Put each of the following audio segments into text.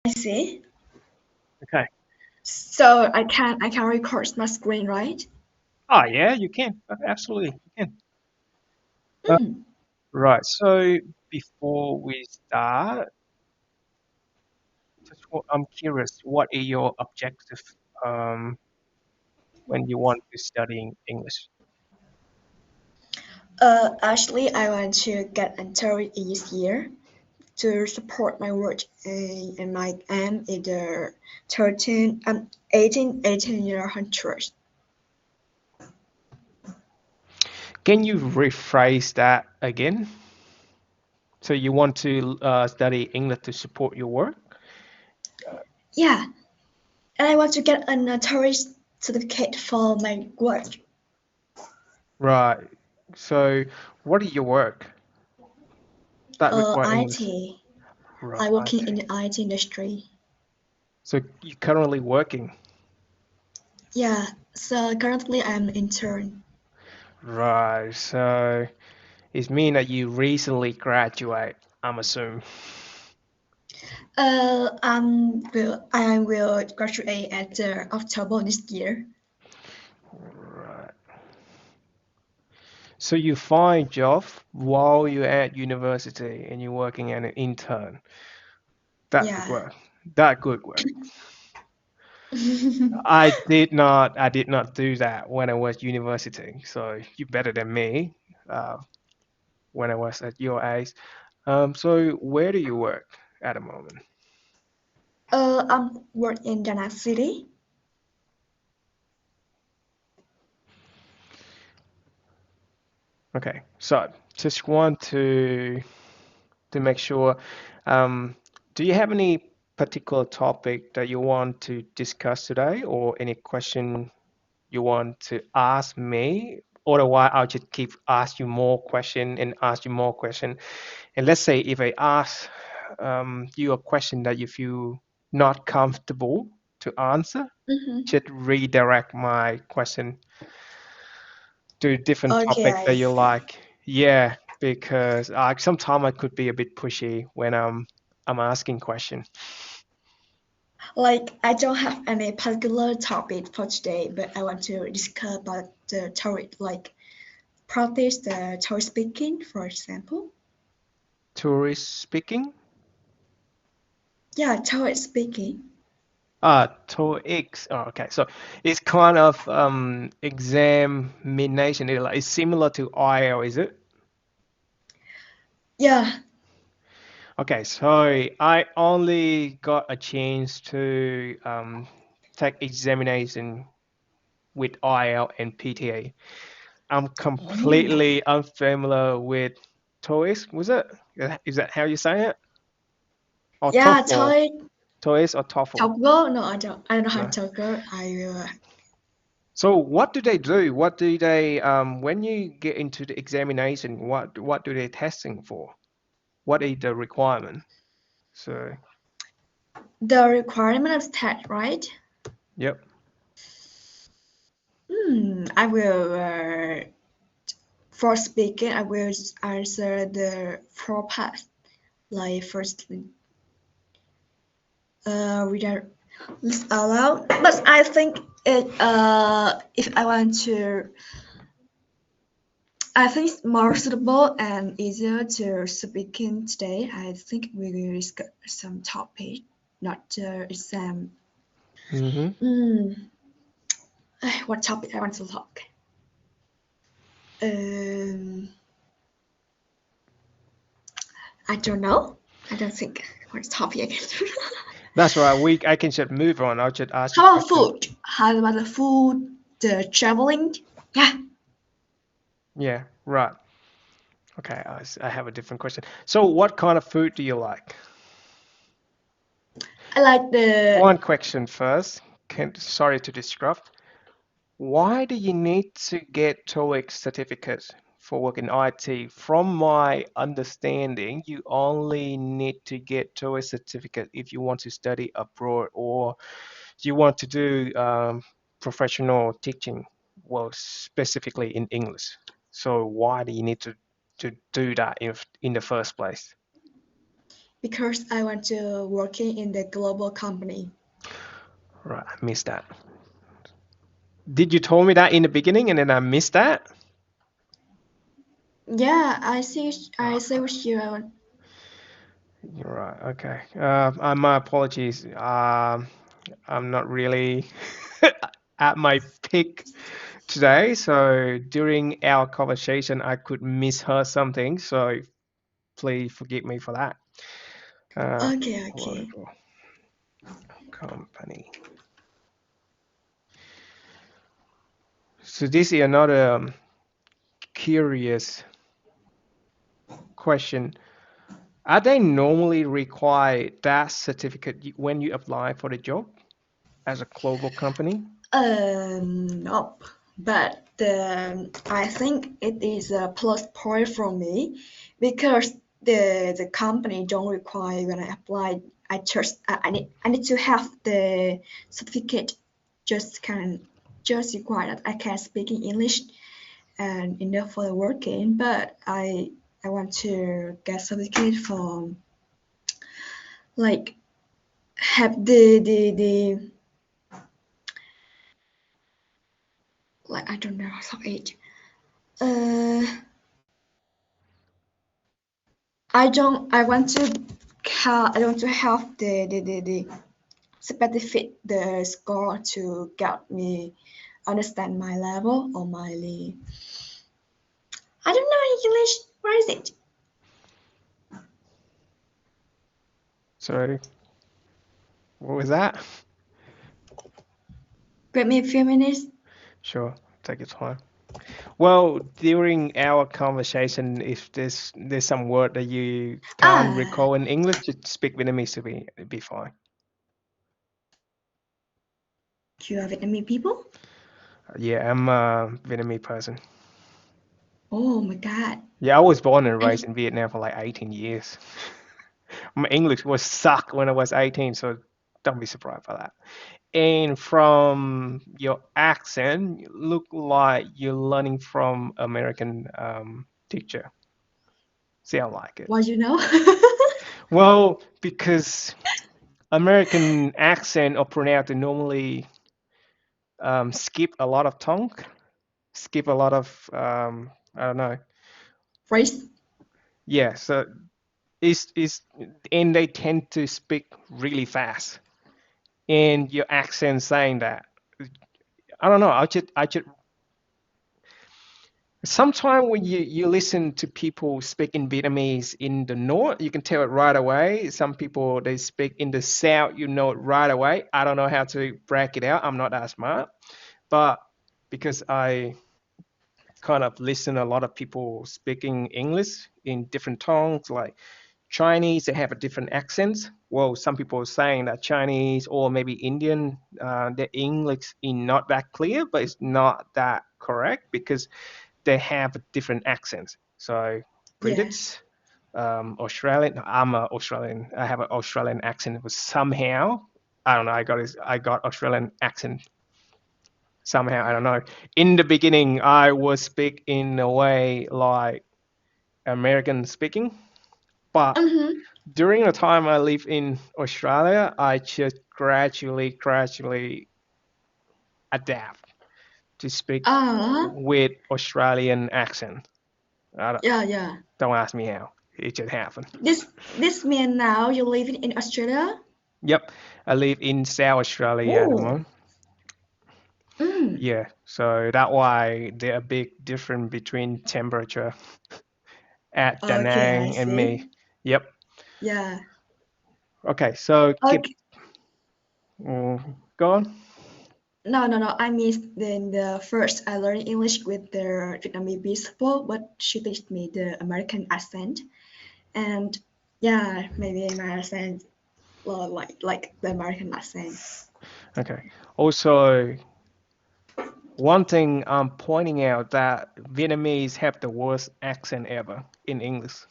see. Okay. So I can record my screen, right? Oh, yeah, you can. Absolutely, you can. Uh, Mm. right. So before we start, I'm curious, what are your objective um, when you want to study English? Actually, I want to get into each year to support my work and my aim is the 18 year hunter. Can you rephrase that again? So you want to study English to support your work? Yeah, and I want to get an tourist certificate for my work. Right. So what is your work that require English? IT. I Right. working in the IT industry. So you're currently working. Yeah, so currently I'm intern. Right. So it means that you recently graduate, I'm assuming. I will graduate at October this year. Right. So you find job while you're at university and you're working as an intern. That good Yeah. work. That good work. I did not do that when I was university. So you're better than me uh, when I was at your age. So where do you work at the moment? I'm work in Dana City. Okay. So just want to make sure. Um, do you have any particular topic that you want to discuss today, or any question you want to ask me? Otherwise, I'll just keep ask you more question and ask you more question. And let's say if I ask you a question that you feel not comfortable to answer, Mm-hmm. just redirect my question to different Okay, topic that I you see. like. Yeah, because sometimes I could be a bit pushy when I'm asking question. Like I don't have any particular topic for today, but I want to discuss about the topic like practice the topic speaking, for example. Tourist speaking. Yeah, topic speaking. TOEIC. Oh, okay. So it's kind of examination. It's similar to IELTS, is it? Yeah, Okay. So I only got a chance to take examination with IELTS and PTA. I'm oh. completely unfamiliar with TOEIC. Was it? Is that how you say it? Or Yeah, TOEFL? topic TOEIC or TOEFL? toggle. No, I don't know how to No. toggle. I will. So what do they do? What do they when you get into the examination, what do they testing for? What is the requirement? So, The requirement of test, right? yep. I will. For speaking, I will answer the four parts. Like first, read out aloud. But I think if I want to, I think it's more suitable and easier to speaking today. I think we will discuss some topic, not the exam. Mm-hmm. Mm, what topic I want to talk? Um, I don't know. I don't think what topic I can. That's right. I can just move on. I'll just ask you How about question. food? How about the food? The traveling? Yeah, Yeah, right. Okay, I have a different question. So, what kind of food do you like? I like the. One question first. Sorry to disrupt. Why do you need to get TOEIC certificates for work in IT? From my understanding, you only need to get TOEIC certificate if you want to study abroad or you want to do professional teaching, well, specifically in English. So why do you need to do that in the first place? because I want to working in the global company. Right, I missed that. Did you told me that in the beginning and then I missed that? Yeah, I see. I say Oh, with you. I want. you're right. Okay. My apologies. I'm not really at my peak today. So during our conversation, I could misheard something. So please forgive me for that. Okay, okay. Global company. So this is another curious question. Are they normally require that certificate when you apply for the job as a global company? Nope. But I think it is a plus point for me because the company don't require when I apply. I need to have the certificate. Just require that I can speak in English and enough for the working. But I want to get certificate from like have the like I don't know how it. Uh, I want to I want to have the specific the score to get me understand my level or my I don't know English. Where is it? Sorry, what was that? Give me a few minutes. Sure, take your time. Well, during our conversation, if there's some word that you can't Ah, recall in English, just speak Vietnamese to be fine. you are Vietnamese people? Yeah, I'm a Vietnamese person. Oh my God. Yeah, I was born and I raised in Vietnam for like 18 years. My English was suck when I was 18, so don't be surprised by that. And from your accent, you look like you're learning from American teacher. Sound like it. what you know? Well, because American accent or pronoun normally skip a lot of tongue, skip a lot of I don't know. Phrase. Yeah, so is and they tend to speak really fast, and your accent saying that. I don't know. I should. Sometimes when you listen to people speaking Vietnamese in the north, you can tell it right away. Some people they speak in the south, you know it right away. I don't know how to break it out. I'm not that smart, but because I kind of listen a lot of people speaking English in different tongues, like Chinese, they have a different accents. Well, some people are saying that Chinese or maybe Indian, their English is not that clear, but it's not that correct because they have different accents. So Yeah. British, Australian. I'm a Australian. I have an Australian accent, but somehow I don't know. I got Australian accent somehow. I don't know. In the beginning, I was speak in a way like American speaking, but Mm-hmm. during the time I live in Australia, I just gradually adapt to speak Uh-huh. with Australian accent. I don't, Yeah, yeah. don't ask me how. It just happened. This mean now you live in Australia? Yep, I live in South Australia at the Oh. moment. Mm. Yeah, so that why there a big difference between temperature at Da Okay, I Nang and me. see. Yep. Yeah. Okay, so keep Okay. go on. No, no, no. I missed then the first I learned English with the Vietnamese people, but she teach me the American accent. And yeah, maybe my accent like the American accent. Okay. Also, one thing I'm pointing out that Vietnamese have the worst accent ever in English.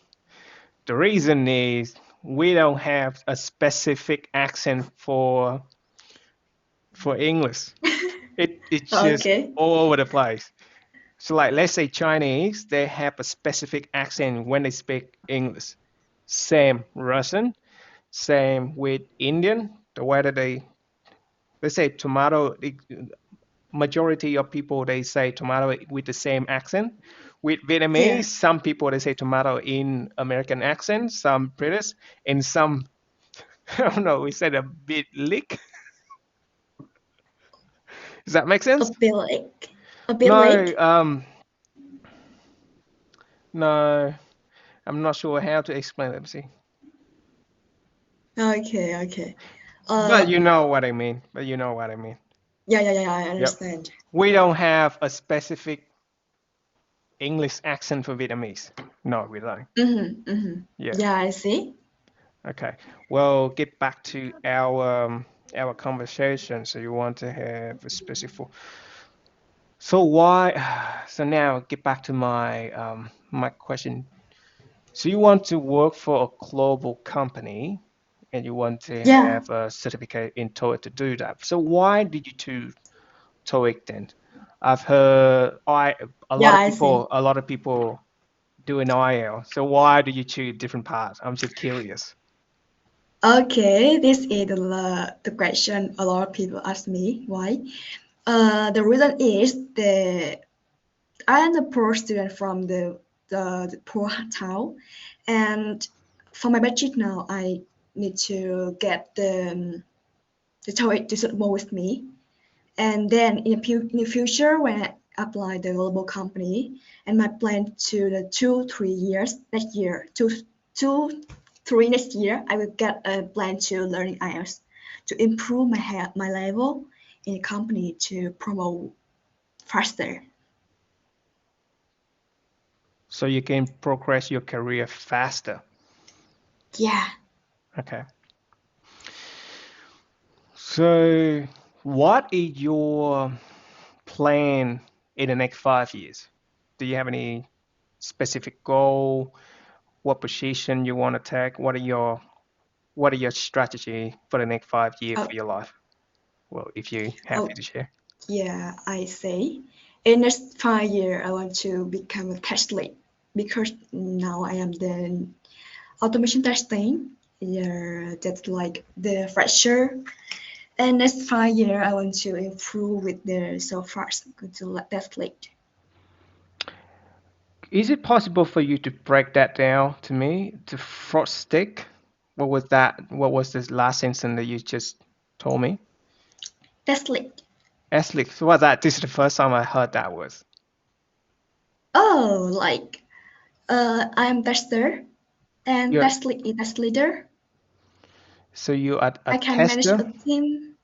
The reason is we don't have a specific accent for English. It's just Okay. all over the place. So like let's say Chinese, they have a specific accent when they speak English. Same Russian, same with Indian. The way that they say tomato, majority of people they say tomato with the same accent. With Yeah, Vietnamese, some people they say tomato in American accent, some British, and some I don't know. We said a bit lick. Does that make a sense? bit like a bit No, like. no. I'm not sure how to explain it. Let me see. Okay, okay. But Uh, you know what I mean. But you know what I mean. yeah, yeah, yeah. I Yep. understand. We don't have a specific English accent for Vietnamese. No, we don't. Mm-hmm, mm-hmm. Yeah. Yeah, I see. Okay. Well, get back to our conversation. So you want to have a specific. So why? So now get back to my question. So you want to work for a global company, and you want to Yeah, have a certificate in TOEIC to do that. So why did you choose TOEIC then? I've heard yeah, I see. a lot of people do an IELTS. So why do you choose different paths? I'm just curious. Okay, this is the question a lot of people ask me. Why? The reason is I am the poor student from the poor town, and for my budget now, I need to get the TOEIC to suit more with me. And then in the future, when I apply the global company, and my plan to the 2 3 years next year, 2 3 next year, I will get a plan to learning IELTS to improve my level in the company to promote faster. So you can progress your career faster. Yeah, Okay. So what is your plan in the next 5 years? Do you have any specific goal? What position you want to take? What are your strategy for the next 5 years oh, for your life? Well, if you happy oh, to share. yeah, I say. In next 5 years, I want to become a test lead because now I am the automation testing. Yeah, that's like the fresher. And next 5 years, I want to improve with the so fast go to test lead. Is it possible for you to break that down to me? To front stick? What was that? What was this last sentence that you just told me? Test lead. Aslick, so what that? This is the first time I heard that word. Oh, like I am tester and You're test lead is test leader. so you are a I can manage tester. a team.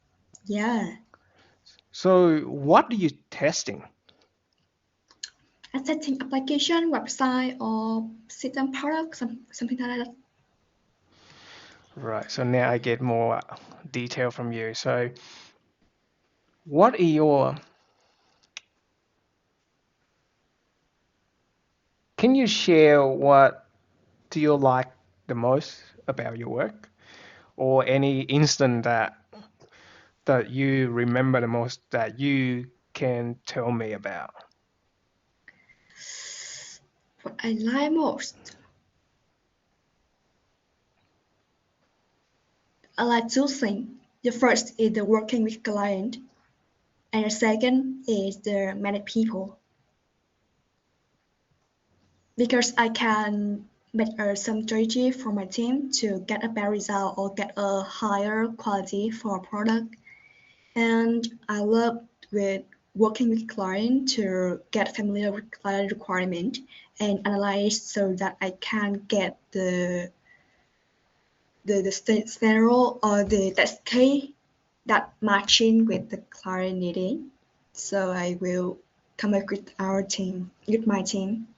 Yeah, So what are you testing? and setting application, website, or system product, something like that. Right. So now I get more detail from you. So what are your? Can you share what do you like the most about your work, or any instant that you remember the most that you can tell me about? What I like most, I like two things. The first is the working with client, and the second is the manage people because I can make some strategy for my team to get a better result or get a higher quality for a product. And I love with working with client to get familiar with client requirement and analyze so that I can get the scenario or the test case that matching with the client needing. So I will come up with our team, with my team,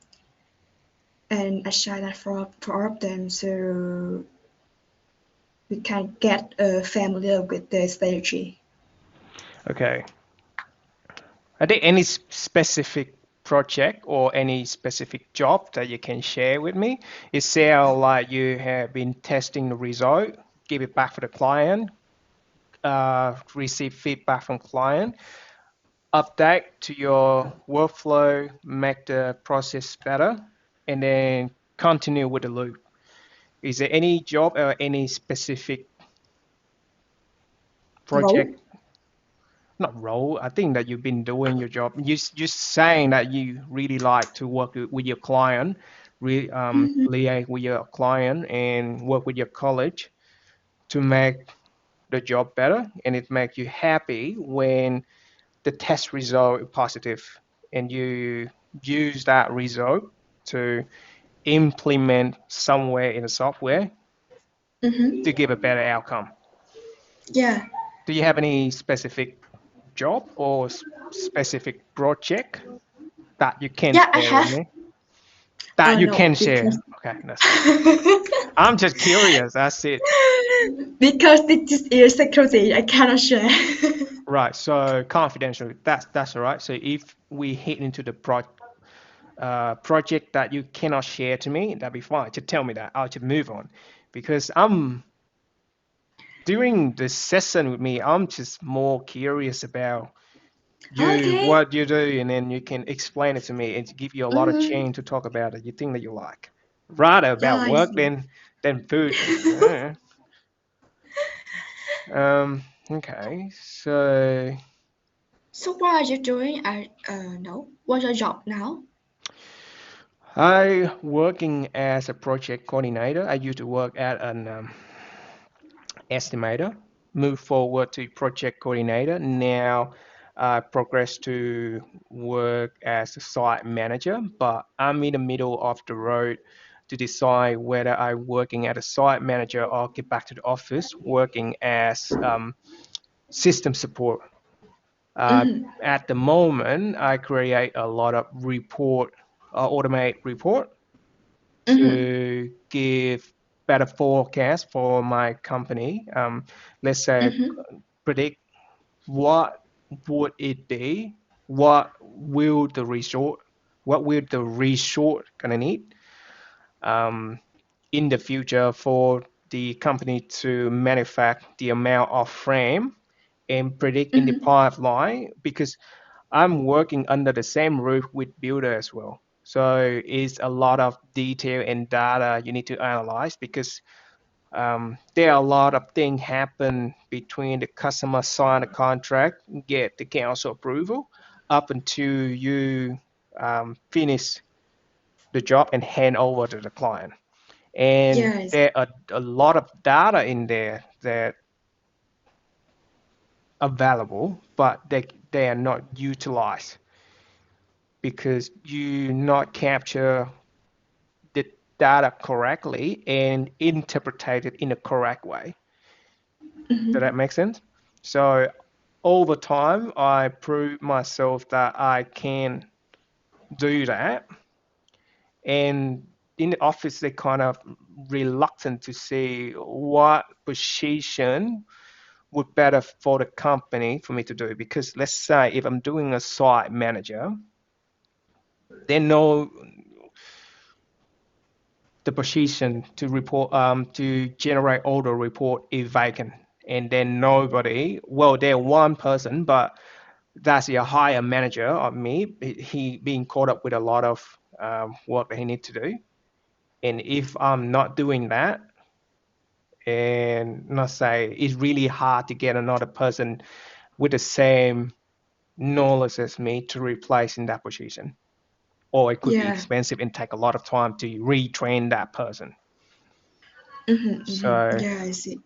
and I share that for all of them so we can get familiar with the strategy. Okay. Are there any specific project or any specific job that you can share with me? It sounds like you have been testing the result, give it back for the client, receive feedback from client, update to your workflow, make the process better, and then continue with the loop. Is there any job or any specific project? Role. Not role. I think that you've been doing your job. You just saying that you really like to work with your client, Mm-hmm. liaise with your client, and work with your college to make the job better, and it makes you happy when the test result is positive, and you use that result to implement somewhere in the software Mm-hmm. to give a better outcome. Yeah. Do you have any specific job or specific project that you can Yeah, I share with have. me? That you No, can because share. Okay, that's fine. I'm just curious. That's it. because this is security, I cannot share. Right. So confidential. That's all right. So if we hit into the project that you cannot share to me, that'd be fine. Just tell me that. I'll just move on, because I'm during the session with me. I'm just more curious about you, Okay. what you do, and then you can explain it to me and to give you a lot of Mm-hmm. chance to talk about it. You think that you like rather Yeah, about I work see. than food. Uh, okay, so So what are you doing? I no. What's your job now? I working as a project coordinator. I used to work at an estimator, move forward to project coordinator. Now I progress to work as a site manager, but I'm in the middle of the road to decide whether I'm working as a site manager or get back to the office working as system support. Uh, Mm-hmm. at the moment, I create a lot of automate report Mm-hmm. to give better forecast for my company. Let's say Mm-hmm. predict what would it be, what will the resort, what will the resort gonna need um, in the future for the company to manufacture the amount of frame and predict in the Mm-hmm. pipeline, because I'm working under the same roof with builder as well. So it's a lot of detail and data you need to analyze, because there are a lot of things happen between the customer sign a contract, get the council approval, up until you finish the job and hand over to the client. And Yes. there are a lot of data in there that are valuable, but they are not utilized because you not capture the data correctly and interpret it in a correct way. Does Mm-hmm. that make sense? So over time, I proved myself that I can do that. And in the office, they kind of reluctant to see what position would better for the company for me to do. Because let's say if I'm doing a site manager, they know the position to report to generate all the report is vacant, and then nobody. Well, they're one person, but that's a higher manager of me. He being caught up with a lot of work that he need to do, and if I'm not doing that, and not say it's really hard to get another person with the same knowledge as me to replace in that position, or it could be Yeah. expensive and take a lot of time to retrain that person. Mm-hmm. Mm-hmm. So Yeah, I see.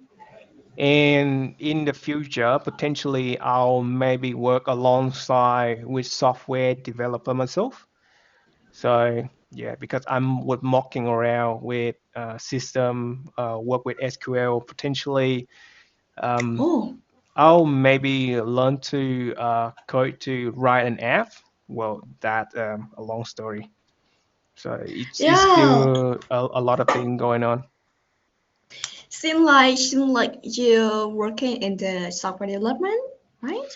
and in the future, potentially I'll maybe work alongside with software developer myself. So yeah, because I'm with mocking around with system, work with SQL. Potentially, um, Oh, I'll maybe learn to code to write an app. Well, that a long story. So it's yeah. still a lot of things going on. Seem like you're working in the software development, right?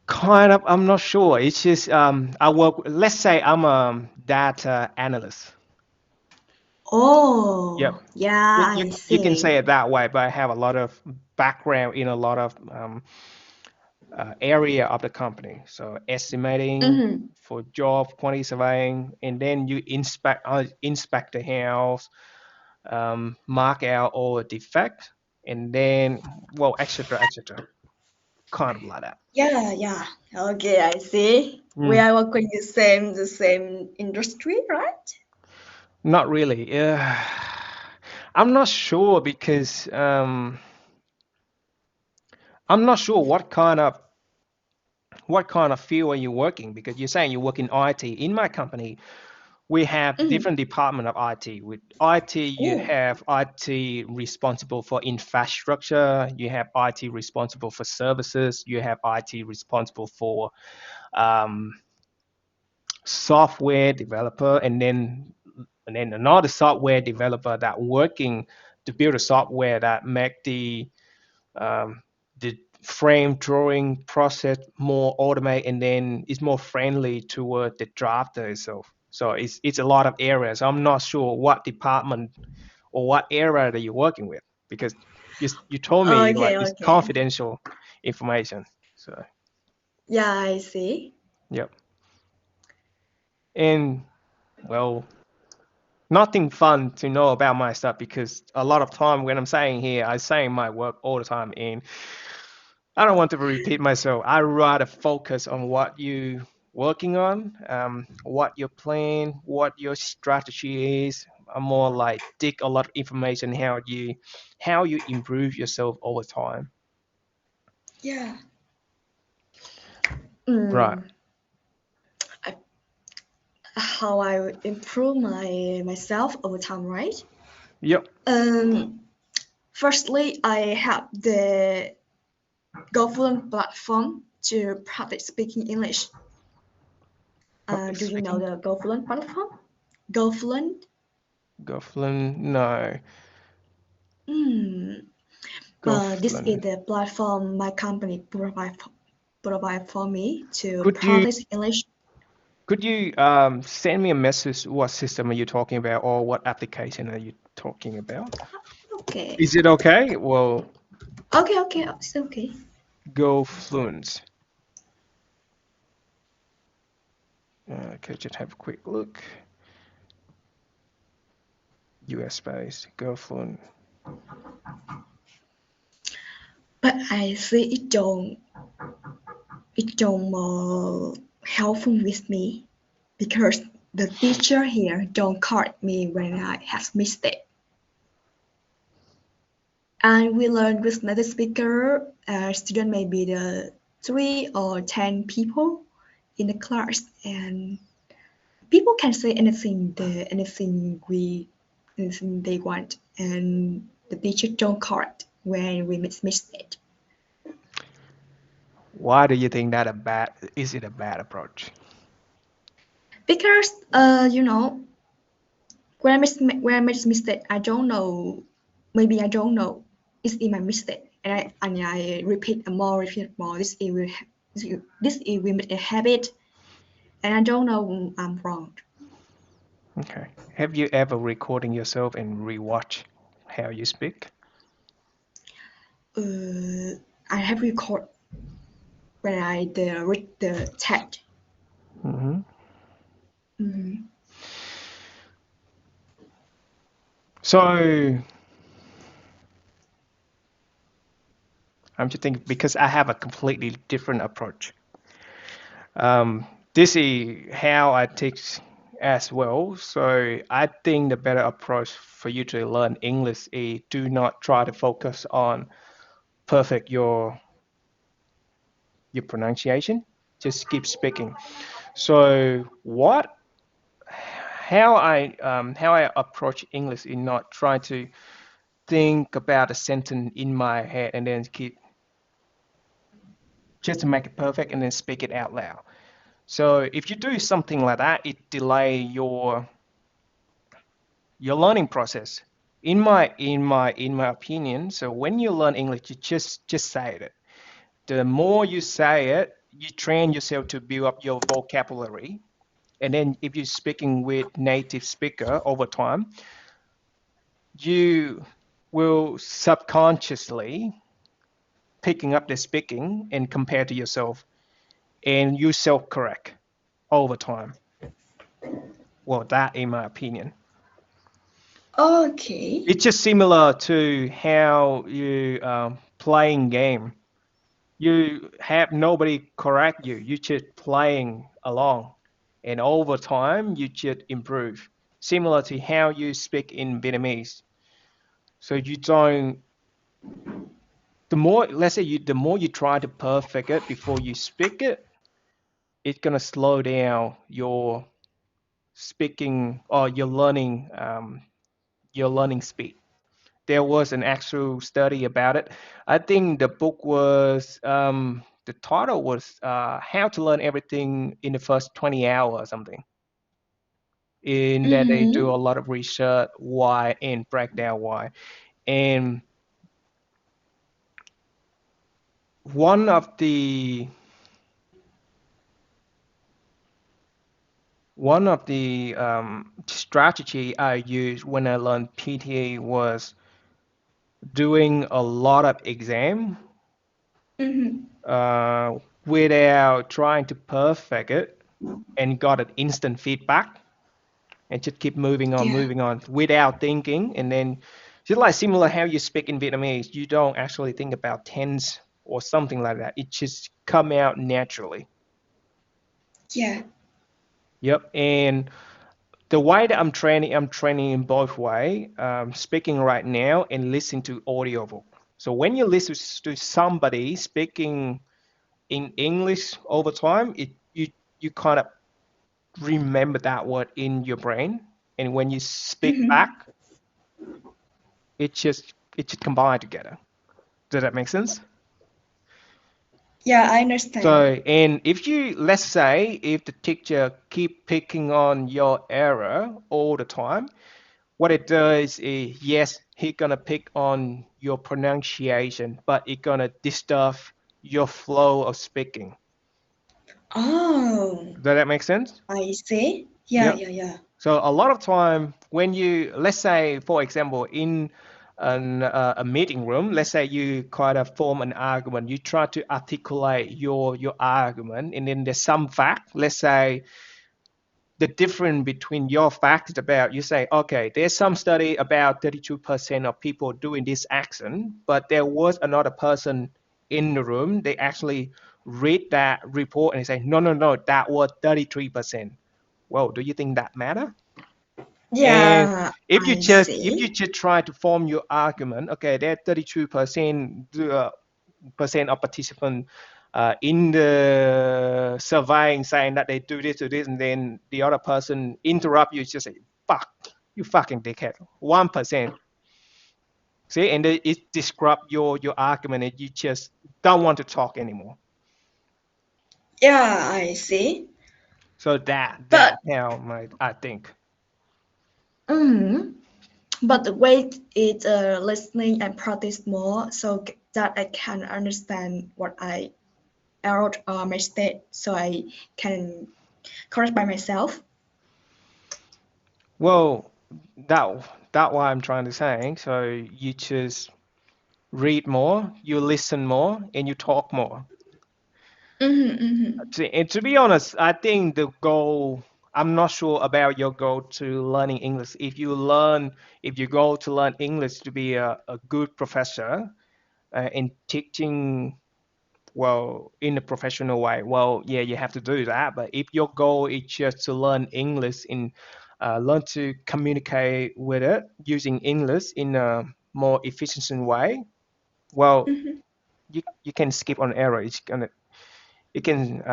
Kind of, I'm not sure. It's just I work. Let's say I'm a data analyst. Yep. Oh, yeah, You I you can say see. it that way, but I have a lot of background in a lot of area of the company. So estimating Mm-hmm. for job quantity surveying, and then you inspect the house, mark out all the defects, and then, well, etc., etc., kind of like that. Yeah, yeah. Okay, I see. We Mm, are working the same industry, right? not really. I'm not sure because I'm not sure what kind of field are you working, because you're saying you work in IT. In my company, we have Mm. different department of IT. With IT, you Oh, have IT responsible for infrastructure, you have IT responsible for services, you have IT responsible for um, software developer, and then another software developer that working to build a software that make um, the frame drawing process more automated, and then it's more friendly toward the drafter itself. So it's a lot of areas. I'm not sure what department or what area that you're working with, because you told me like okay, it's okay. confidential information. So Yeah, I see. yep. And well, nothing fun to know about my stuff, because a lot of time when I'm saying here, I say my work all the time, and I don't want to repeat myself. I rather focus on what you working on, what your plan, what your strategy is. I'm more like dig a lot of information how you improve yourself over time. Yeah. Right. Mm. I, how I improve myself over time, right? Yep. Um. Firstly, I have the government platform to practice speaking English. Public Do you know speaking. the government platform? Government. Govlin. No. Mm. This Govlin. is the platform my company provide for me to Could you practice English. could you send me a message? What system are you talking about, or what application are you talking about? Okay. Is it okay? Well, Okay, okay, it's okay. Go Fluence. Okay, just have a quick look. US based. Go Fluent. But I see it don't helpful with me because the teacher here don't correct me when I have mistake. And we learn with native speaker, student may be the 3 or 10 people in the class, and people can say anything they want, and the teacher don't correct when we make mistake. Why do you think that a bad? Is it a bad approach? Because when I make mistake, I don't know. Maybe I don't know. It's in my mistake, and I repeat more. This will make a habit, and I don't know I'm wrong. Okay. Have you ever recording yourself and rewatch how you speak? Uh, I have record when I read the text. Hmm. Mhm. So I'm just thinking, because I have a completely different approach. This is how I teach as well. So I think the better approach for you to learn English is do not try to focus on perfect your pronunciation. Just keep speaking. So how I approach English is not trying to think about a sentence in my head and then keep just to make it perfect and then speak it out loud. So if you do something like that, it delay your learning process. In my opinion, so when you learn English, you just say it. The more you say it, you train yourself to build up your vocabulary. And then if you're speaking with native speaker over time, you will subconsciously picking up the speaking and compare to yourself, and you self-correct over time. Well, that in my opinion. Okay. It's just similar to how you playing game. You have nobody correct you. You just playing along, and over time you just improve. Similar to how you speak in Vietnamese. So you don't. The more, let's say the more you try to perfect it before you speak it, it's gonna slow down your speaking or your learning speed. There was an actual study about it. I think the book was the title was How to Learn Everything in the First 20 Hours or something. In that they do Mm-hmm. a lot of research why and break down why. And one of the strategy I used when I learned PTA was doing a lot of exam Mm-hmm. uh, without trying to perfect it and got an instant feedback and just keep Yeah. moving on without thinking. And then just like similar how you speak in Vietnamese, you don't actually think about tense or something like that. It just come out naturally. Yeah. Yep. And the way that I'm training in both way, speaking right now and listening to audiobook. So when you listen to somebody speaking in English over time, you kind of remember that word in your brain, and when you speak back, Mm-hmm. it just combine together. Does that make sense? Yeah, I So, understand. and if you, let's say, if the teacher keep picking on your error all the time, what it does is, yes, he gonna pick on your pronunciation, but it gonna disturb your flow of speaking. Oh, Does that make sense? I see. Yeah, Yep. yeah, yeah. So a lot of time when you, let's say, for example, in a meeting room, let's say you kind of form an argument, you try to articulate your argument, and then there's some fact. Let's say the difference between your facts about you say, okay, there's some study about 32% of people doing this action, but there was another person in the room. They actually read that report and say, no, no, no, that was 33%. Well, do you think that matter? And Yeah, I if you see. just try to form your argument, okay, there are 32% percent of participants in the surveying saying that they do this, and then the other person interrupt you, just say, "Fuck, you fucking dickhead." 1%. See, and then it disrupt your argument, and you just don't want to talk anymore. Yeah, I see. So But that how my I think. mm, but the way is listening and practice more so that I can understand what I wrote or mistake so I can correct by myself. Well, that what I'm trying to say. So you just read more, you listen more, and you talk more. Mm-hmm, mm-hmm. And to be honest, I think the goal, I'm not sure about your goal to learning English. If you go to learn English to be a good professor in teaching, well, in a professional way, well, yeah, you have to do that. But if your goal is just to learn English learn to communicate with it using English in a more efficient way, well, Mm-hmm. you can skip on error. It can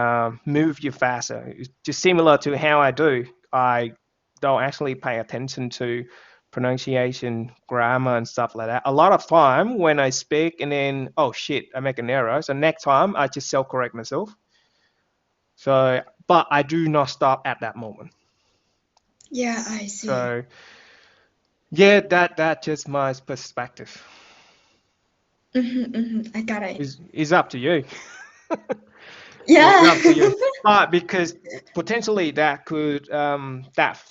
move you faster. It's just similar to how I do. I don't actually pay attention to pronunciation, grammar, and stuff like that. A lot of time when I speak and then, oh shit, I make an error. So next time I just self-correct myself. So, but I do not stop at that moment. Yeah, I see. So yeah, that just my perspective. Mm-hmm, mm-hmm. I got it. Is up to you. It's Yeah. up to you. But because potentially that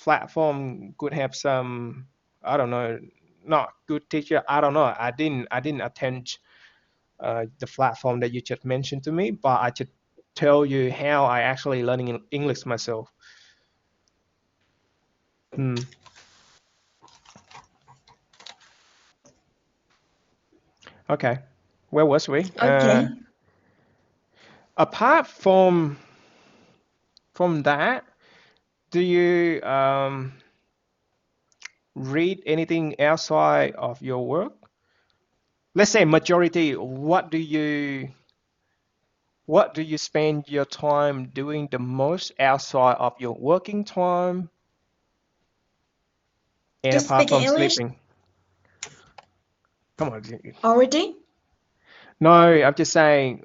platform could have some, I don't know, not good teacher. I don't know. I didn't attend the platform that you just mentioned to me, but I just tell you how I actually learning English myself. Hmm. Okay. Where was we? Okay. Apart from that, do you read anything outside of your work? Let's say majority, what do you spend your time doing the most outside of your working time and Just apart speaking from English sleeping? Come on. already? No, I'm just saying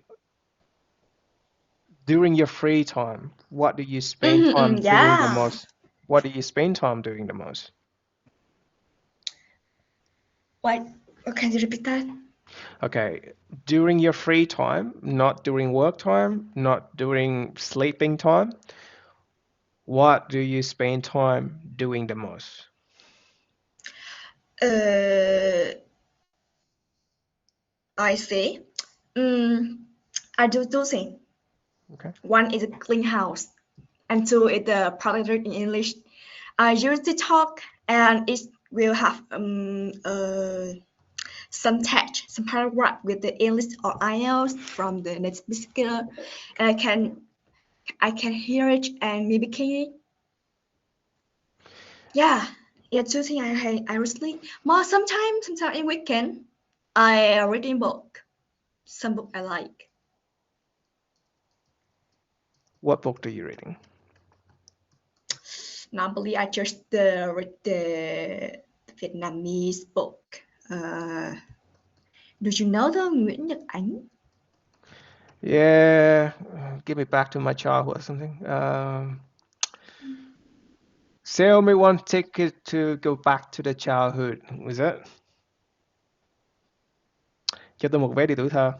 during your free time, what do you spend time doing the Yeah. most? What do you spend time doing the most? Wait, can you repeat that? Okay, during your free time, not during work time, not during sleeping time, what do you spend time doing the most? Uh, I see. Mm, I do two things. Okay. One is a clean house, and two is the paragraph in English. I use the talk, and it will have some text, some paragraph with the English or IELTS from the native speaker, and I can hear it and mimic it. Yeah, yeah, two things I recently. More sometimes in weekend, I reading book. Some book I like. What book are you reading? Normally, I just read the Vietnamese book. Uh, do you know the Nguyễn Nhật Ánh? Yeah, give me back to my childhood or something. Sell me one ticket to go back to the childhood. Was that? Cho tôi một vé đi tuổi thơ.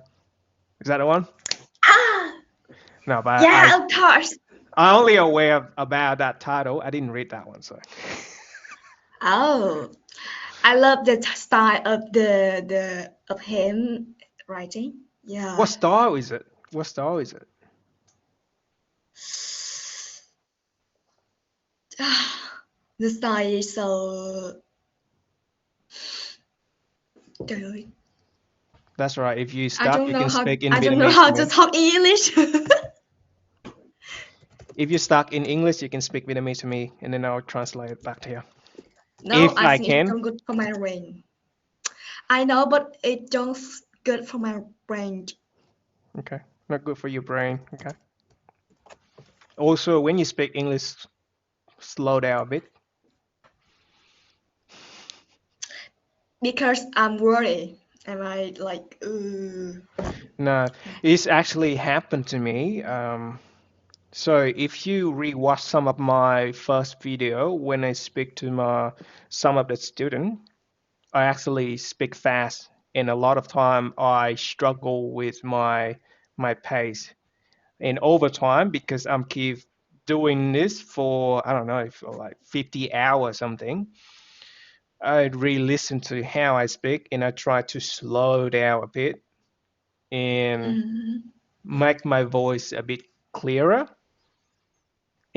Is that the one? Ah, No, but yeah, of course. I only aware about that title. I didn't read that one, so. Oh, I love the style of the of him writing. What Yeah. style is it? What style is it? The style is so. Trời ơi, That's right. If you I stuck, don't you know can how speak in I don't know Vietnamese to how to me. talk English. If you're stuck in English, you can speak Vietnamese to me, and then I'll translate it back to you. No, If I I think it's can. not good for my brain. I know, but it don't good for my brain. Okay. Not good for your brain. Okay. Also, when you speak English, slow down a bit. Because I'm worried. Am I like, No, it's actually happened to me. So if you rewatch some of my first video when I speak to some of the student, I actually speak fast, and a lot of time I struggle with my pace. And over time, because I'm keep doing this for I don't know for like 50 hours something, I re-listen to how I speak and I try to slow down a bit and mm, make my voice a bit clearer.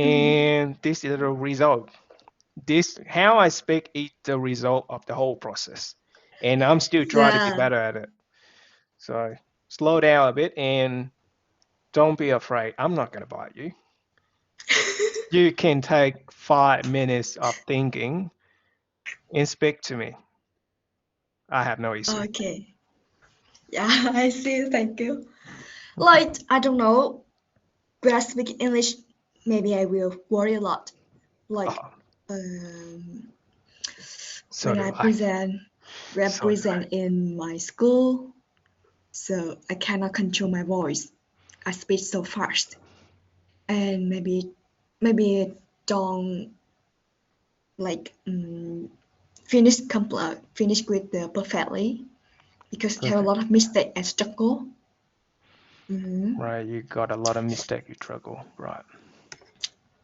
mm, And this is the result. This how I speak is the result of the whole process. And I'm still trying to be yeah. better at it. So slow down a bit and don't be afraid. I'm not gonna bite you. You can take 5 minutes of thinking and speak to me. I have no issue. Okay. Yeah, I see. Thank you. Like, I don't know. When I speak English, maybe I will worry a lot. Like, Oh, um, so when do I I. present, when I So do I. present in my school, so I cannot control my voice. I speak so fast, and maybe don't like finish with the perfectly because I have a Okay. lot of mistake and struggle. hmm Right, you got a lot of mistake you struggle. Right.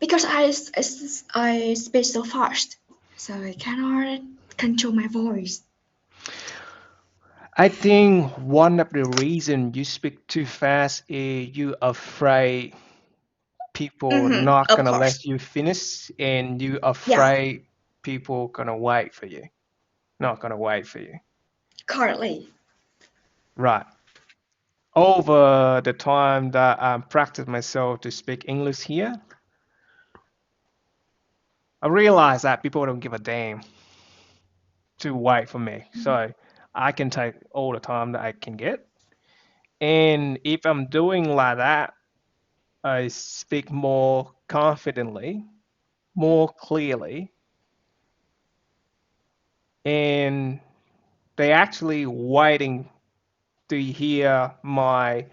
Because I speak so fast, so I cannot control my voice. I think one of the reason you speak too fast is you afraid people not Of gonna course. let you finish and you Yeah, afraid people gonna wait for you. Not gonna wait for you. currently. Right. Over the time that I practice myself to speak English here, I realize that people don't give a damn to wait for me. So I can take all the time that I can get. And if I'm doing like that, I speak more confidently, more clearly, and they actually waiting to hear my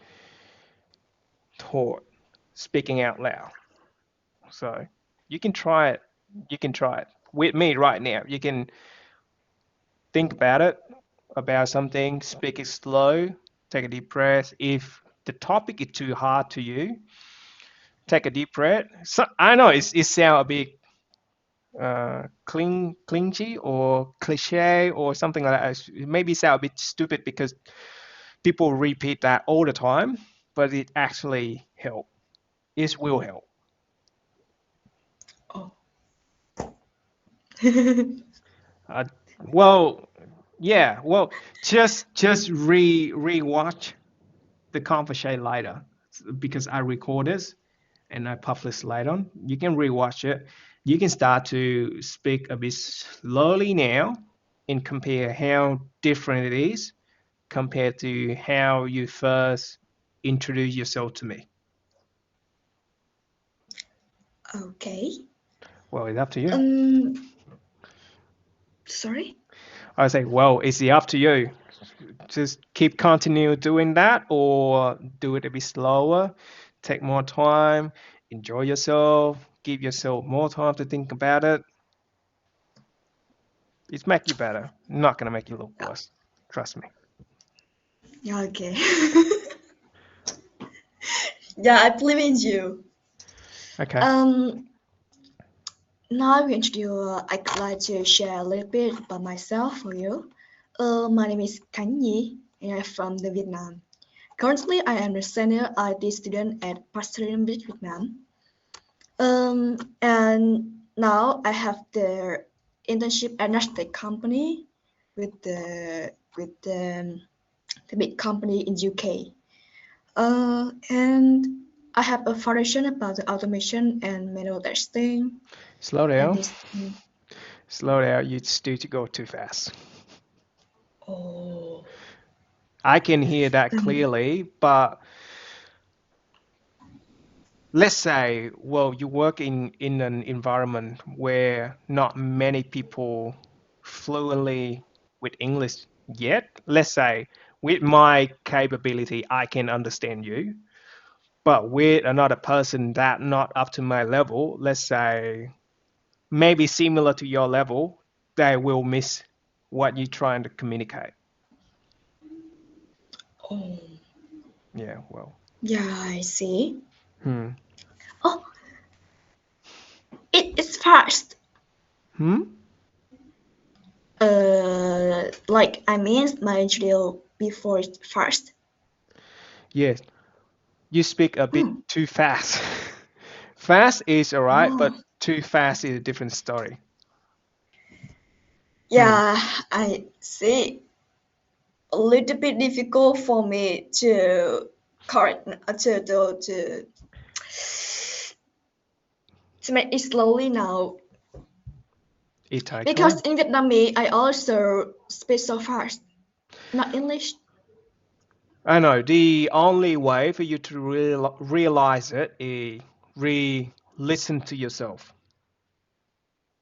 thought speaking out loud. So you can try it. You can try it with me right now. You can think about something, speak it slow, take a deep breath. If the topic is too hard to you, take a deep breath. So I know it sounds a bit clingy or cliche or something like that. It maybe sound a bit stupid because people repeat that all the time, but it actually help. It will help. Oh. Uh, well, yeah. Well, just rewatch the conversation later because I record this and I publish later. You can rewatch it. You can start to speak a bit slowly now and compare how different it is compared to how you first introduce yourself to me. Okay. Well, it's up to you. Um, Sorry? I say, well, it's up to you. Just keep continue doing that or do it a bit slower, take more time, enjoy yourself, give yourself more time to think about it. It's make you better, not gonna make you look Yeah. worse. Trust me. Okay. Yeah, I believe in you. Okay. Um, Now we introduce, I'd like to share a little bit about myself for you. My name is Khanh and I'm from the Vietnam. Currently, I am a senior IT student at Pastoral Vietnam. And now I have the internship at Nasdaq company with the big company in UK. And I have a foundation about the automation and manual testing Slow and down. this. Slow down. You still to go too fast. Oh. I can hear that Um, clearly, but let's say, well, you work in an environment where not many people fluently with English yet. Let's say, with my capability, I can understand you, but with another person that not up to my level, let's say, maybe similar to your level, they will miss what you're trying to communicate. oh, Yeah, well. yeah, I see. Hmm. Oh, it's fast. Hmm? Like I mean, my intro before it's fast. Yes. You speak a bit Hmm. too fast. Fast is alright, Oh, but too fast is a different story. Hmm. yeah, I see. A little bit difficult for me to correct to make it slowly now It takes because time. in Vietnamese I also speak so fast, not English. I know. The only way for you to realize it is re-listen to yourself,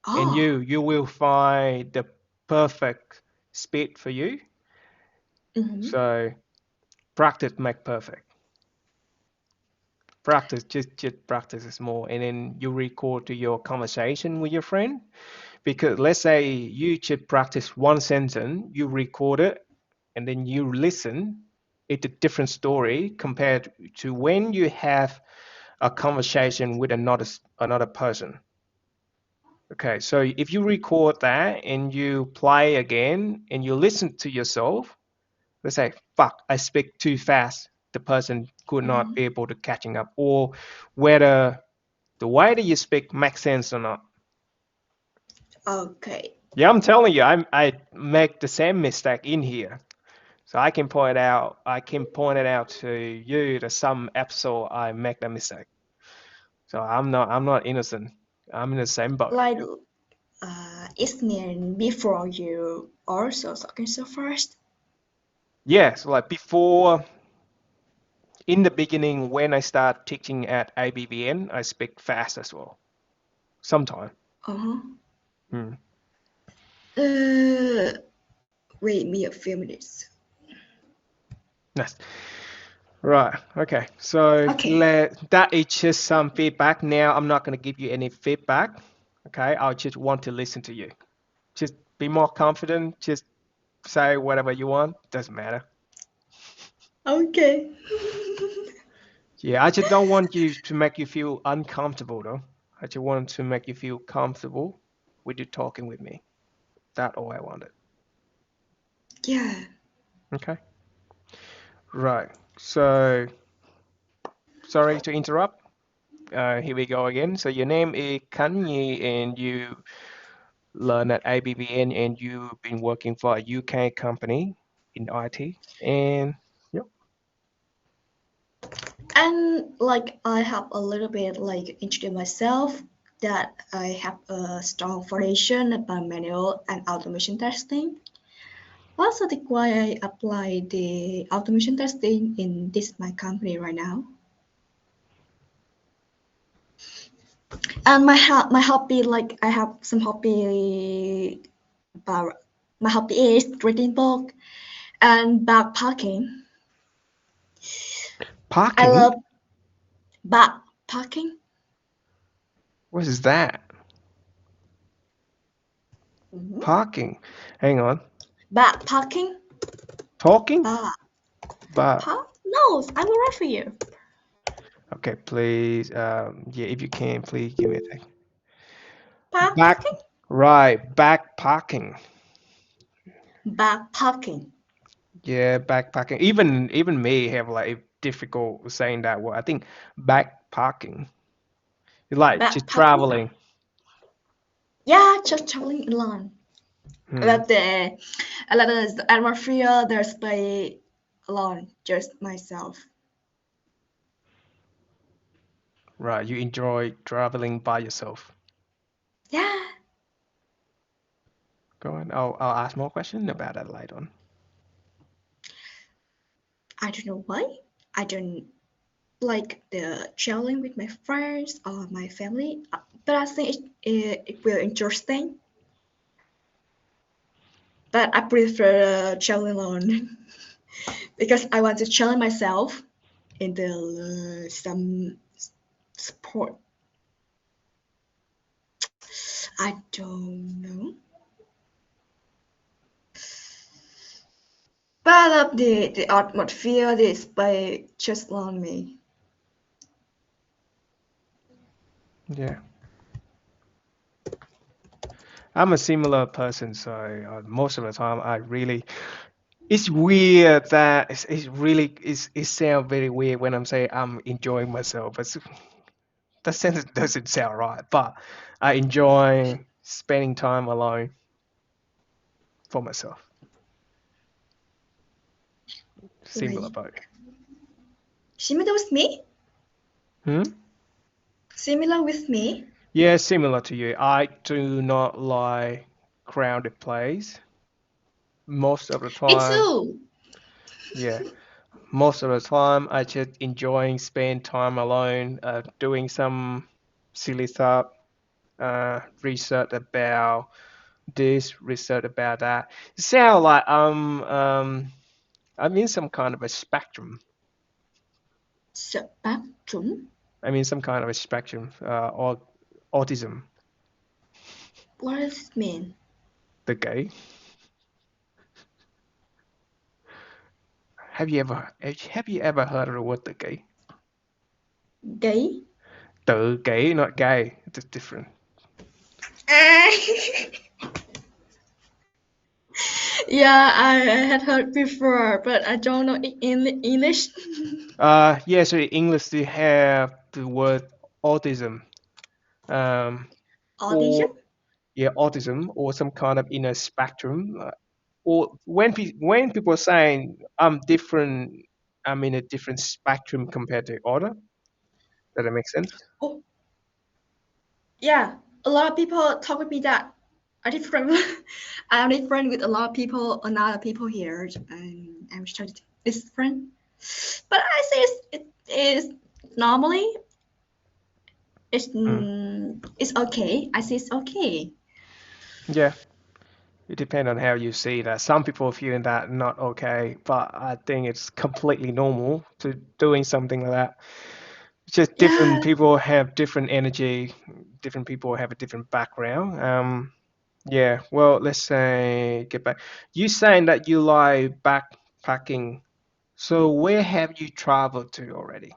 and Oh. you will find the perfect speed for you. Mm-hmm. So practice make perfect. Practice just practice is more, and then you record to your conversation with your friend. Because let's say you should practice one sentence, you record it, and then you listen. It's a different story compared to when you have a conversation with another person. Okay, so if you record that and you play again and you listen to yourself, let's say, fuck, I speak too fast. The person could not Mm-hmm. be able to catching up, or whether the way that you speak makes sense or not. Okay. Yeah, I'm telling you, I make the same mistake in here. So I can point it out to you that some episode I make that mistake. So I'm not innocent. I'm in the same boat. Like, it mean before you also talking so fast. Yeah, so like before, in the beginning, when I start teaching at ABBN, I speak fast as well. Sometimes. Uh-huh. Hmm. Uh, Wait me a few minutes. Nice. Right. Okay. So Okay. that is just some feedback. Now I'm not going to give you any feedback. Okay. I just want to listen to you. Just be more confident. Just say whatever you want. Doesn't matter. Okay. Yeah. I just don't want you to make you feel uncomfortable though. I just want to make you feel comfortable with you talking with me. That's all I wanted. Yeah. Okay. Right. So sorry to interrupt. Here we go again. So your name is Khanh and you learn at ABBN and you've been working for a UK company in IT. And yep. And like I have a little bit like introduce myself that I have a strong foundation about manual and automation testing. Also, that's why I apply the automation testing in this my company right now. And my hobby, like I have some hobby about my hobby is reading book and backpacking. I Parking? love backpacking. What is that? Mm-hmm. Parking. Hang on. Backpacking. Talking? Back. But No, I will write for you. okay, please. Yeah, if you can, please give me a thing. Back, Backpacking. right, back parking. Backpacking. Yeah, backpacking. Even me have like difficult saying that word. I think backpacking. You like just Backpacking. traveling. Yeah, just traveling alone. I Hmm. love I love the atmosphere. There's by alone, just myself. Right, you enjoy traveling by yourself. Yeah, Go on. I'll ask more questions about that later on. I don't know why. I don't like the traveling with my friends or my family, but I think it will interesting. But I prefer traveling alone because I want to challenge myself in the some sport. I don't know. But the atmosphere is by just on me. Yeah. I'm a similar person, so most of the time I really. It's weird that it sounds very weird when I'm saying I'm enjoying myself, but that sentence doesn't sound right. But I enjoy spending time alone for myself. Similar Like boat. similar with me? Hmm? Similar with me? Yeah, similar to you. I do not like crowded place most of the Me time. too. Yeah, most of the time I just enjoying spend time alone, doing some silly stuff, research about this, research about that. It sounds like I'm in some kind of a spectrum. Spectrum? I'm in some kind of a spectrum, or autism, What does it mean? the gay. Have you ever heard of the word the gay? Gay? The gay, not gay. It's different. Yeah, I had heard before, but I don't know in English. Yeah. So in English they have the word autism. Um, Audition? or yeah, autism or some kind of inner spectrum, or when people are saying I'm different, I'm in a different spectrum compared to other. Does that make sense? Oh, yeah. A lot of people talk with me that are different. I'm different with a lot of people, another people here, and I'm trying to different. But I say it is normally Mm. it's okay. I say it's okay. Yeah, it depends on how you see that. Some people feel that not okay, but I think it's completely normal to doing something like that. It's just different Yeah. people have different energy, different people have a different background. Yeah, well, let's say get back. You saying that you like backpacking. So where have you traveled to already?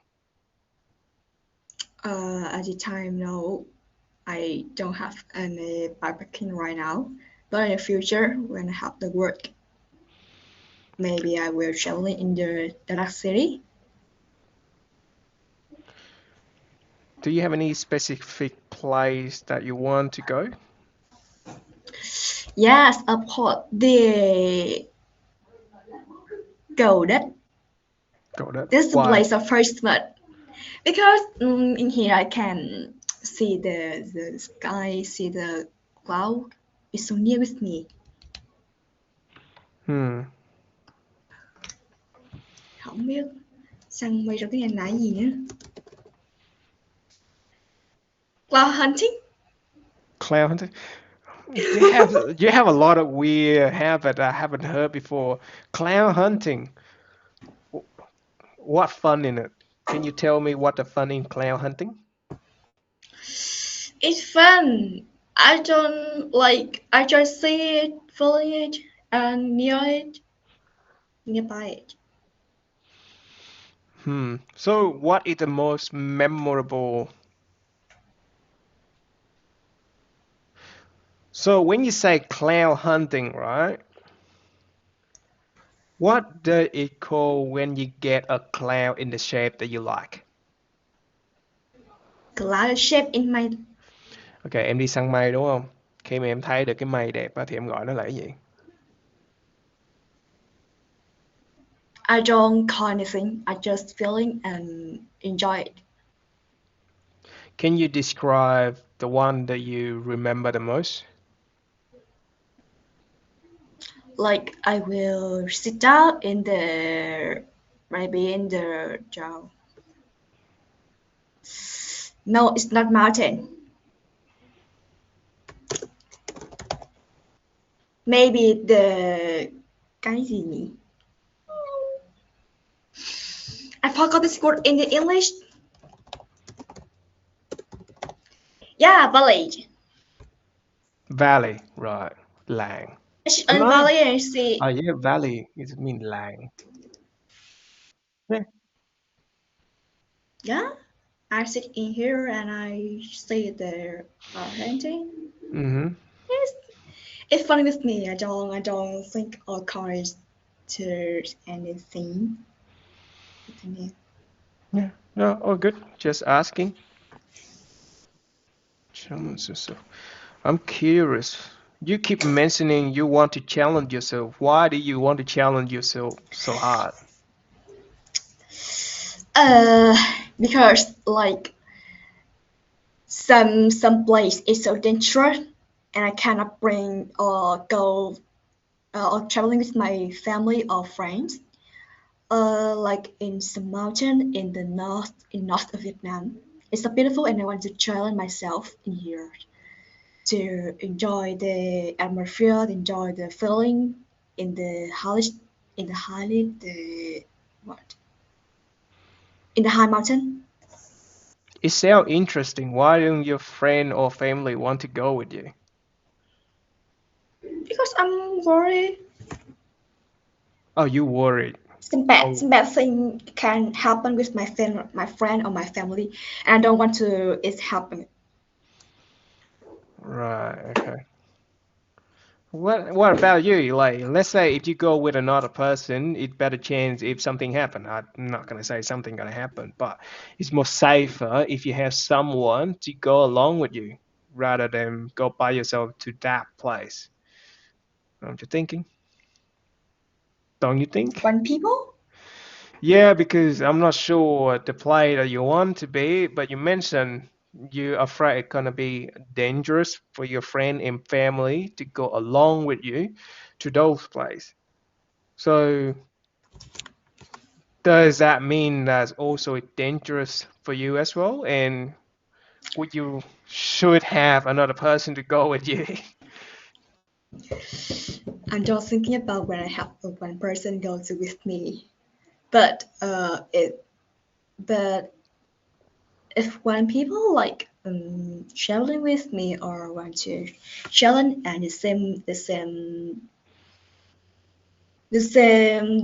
At the time, no, I don't have any backpacking right now. But in the future, when I have the work, maybe I will travel in the dark city. Do you have any specific place that you want to go? Yes, upon the golden. Got it. This is the Why? place of first met because in here I can see the sky, see the cloud. It's so near with me. Hmm. Không biết sang mây trong tiếng Anh nói gì nữa. Cloud hunting. Cloud hunting. You have a lot of weird habit I haven't heard before. Cloud hunting. What fun in it? Can you tell me what the fun in cloud hunting? It's fun. I don't like. I just see it, follow it, and near it, nearby it. Hmm. So what is the most memorable? So when you say cloud hunting, right? What does it call when you get a cloud in the shape that you like? Cloud shape in my. Ok, em đi săn mây đúng không? Khi mà em thấy được cái mây đẹp á, thì em gọi nó là cái gì? I don't call anything. I just feeling and enjoy it. Can you describe the one that you remember the most? Like I will sit down in the maybe in the job. No, it's not mountain. Maybe the cái gì nhỉ? I forgot this word in the English. Yeah, village. Valley, right. Làng. On No. valley and see. Oh yeah, valley. It means làng. Yeah. Yeah, I sit in here and I see the hunting. Mm-hmm. Yes, it's funny with me. I don't think or cars to anything. Yeah. No, all good. Just asking. Challenge yourself. I'm curious. You keep mentioning you want to challenge yourself. Why do you want to challenge yourself so hard? Uh, because like some place is so dangerous and I cannot bring or go or traveling with my family or friends. Like in some mountain in the north of Vietnam. It's so beautiful and I want to challenge myself in here to enjoy the atmosphere, enjoy the feeling in the highly the what in the high mountain It sounds interesting. Why don't your friend or family want to go with you? because I'm worried Oh, you worried. Oh, some bad thing can happen with my friend or my family, and I don't want to it happen. right. Okay. What about you? Like, let's say if you go with another person, it's better chance if something happen. I'm not gonna say something gonna happen, but it's more safer if you have someone to go along with you rather than go by yourself to that place. Know what you're thinking? don't you think? When people, Yeah, because I'm not sure the play that you want to be, but you mentioned you're afraid it's gonna be dangerous for your friend and family to go along with you to those plays. So does that mean that's also dangerous for you as well? And would you should have another person to go with you? I'm just thinking about when I have one person goes with me. But but if when people like traveling with me or want to challenge and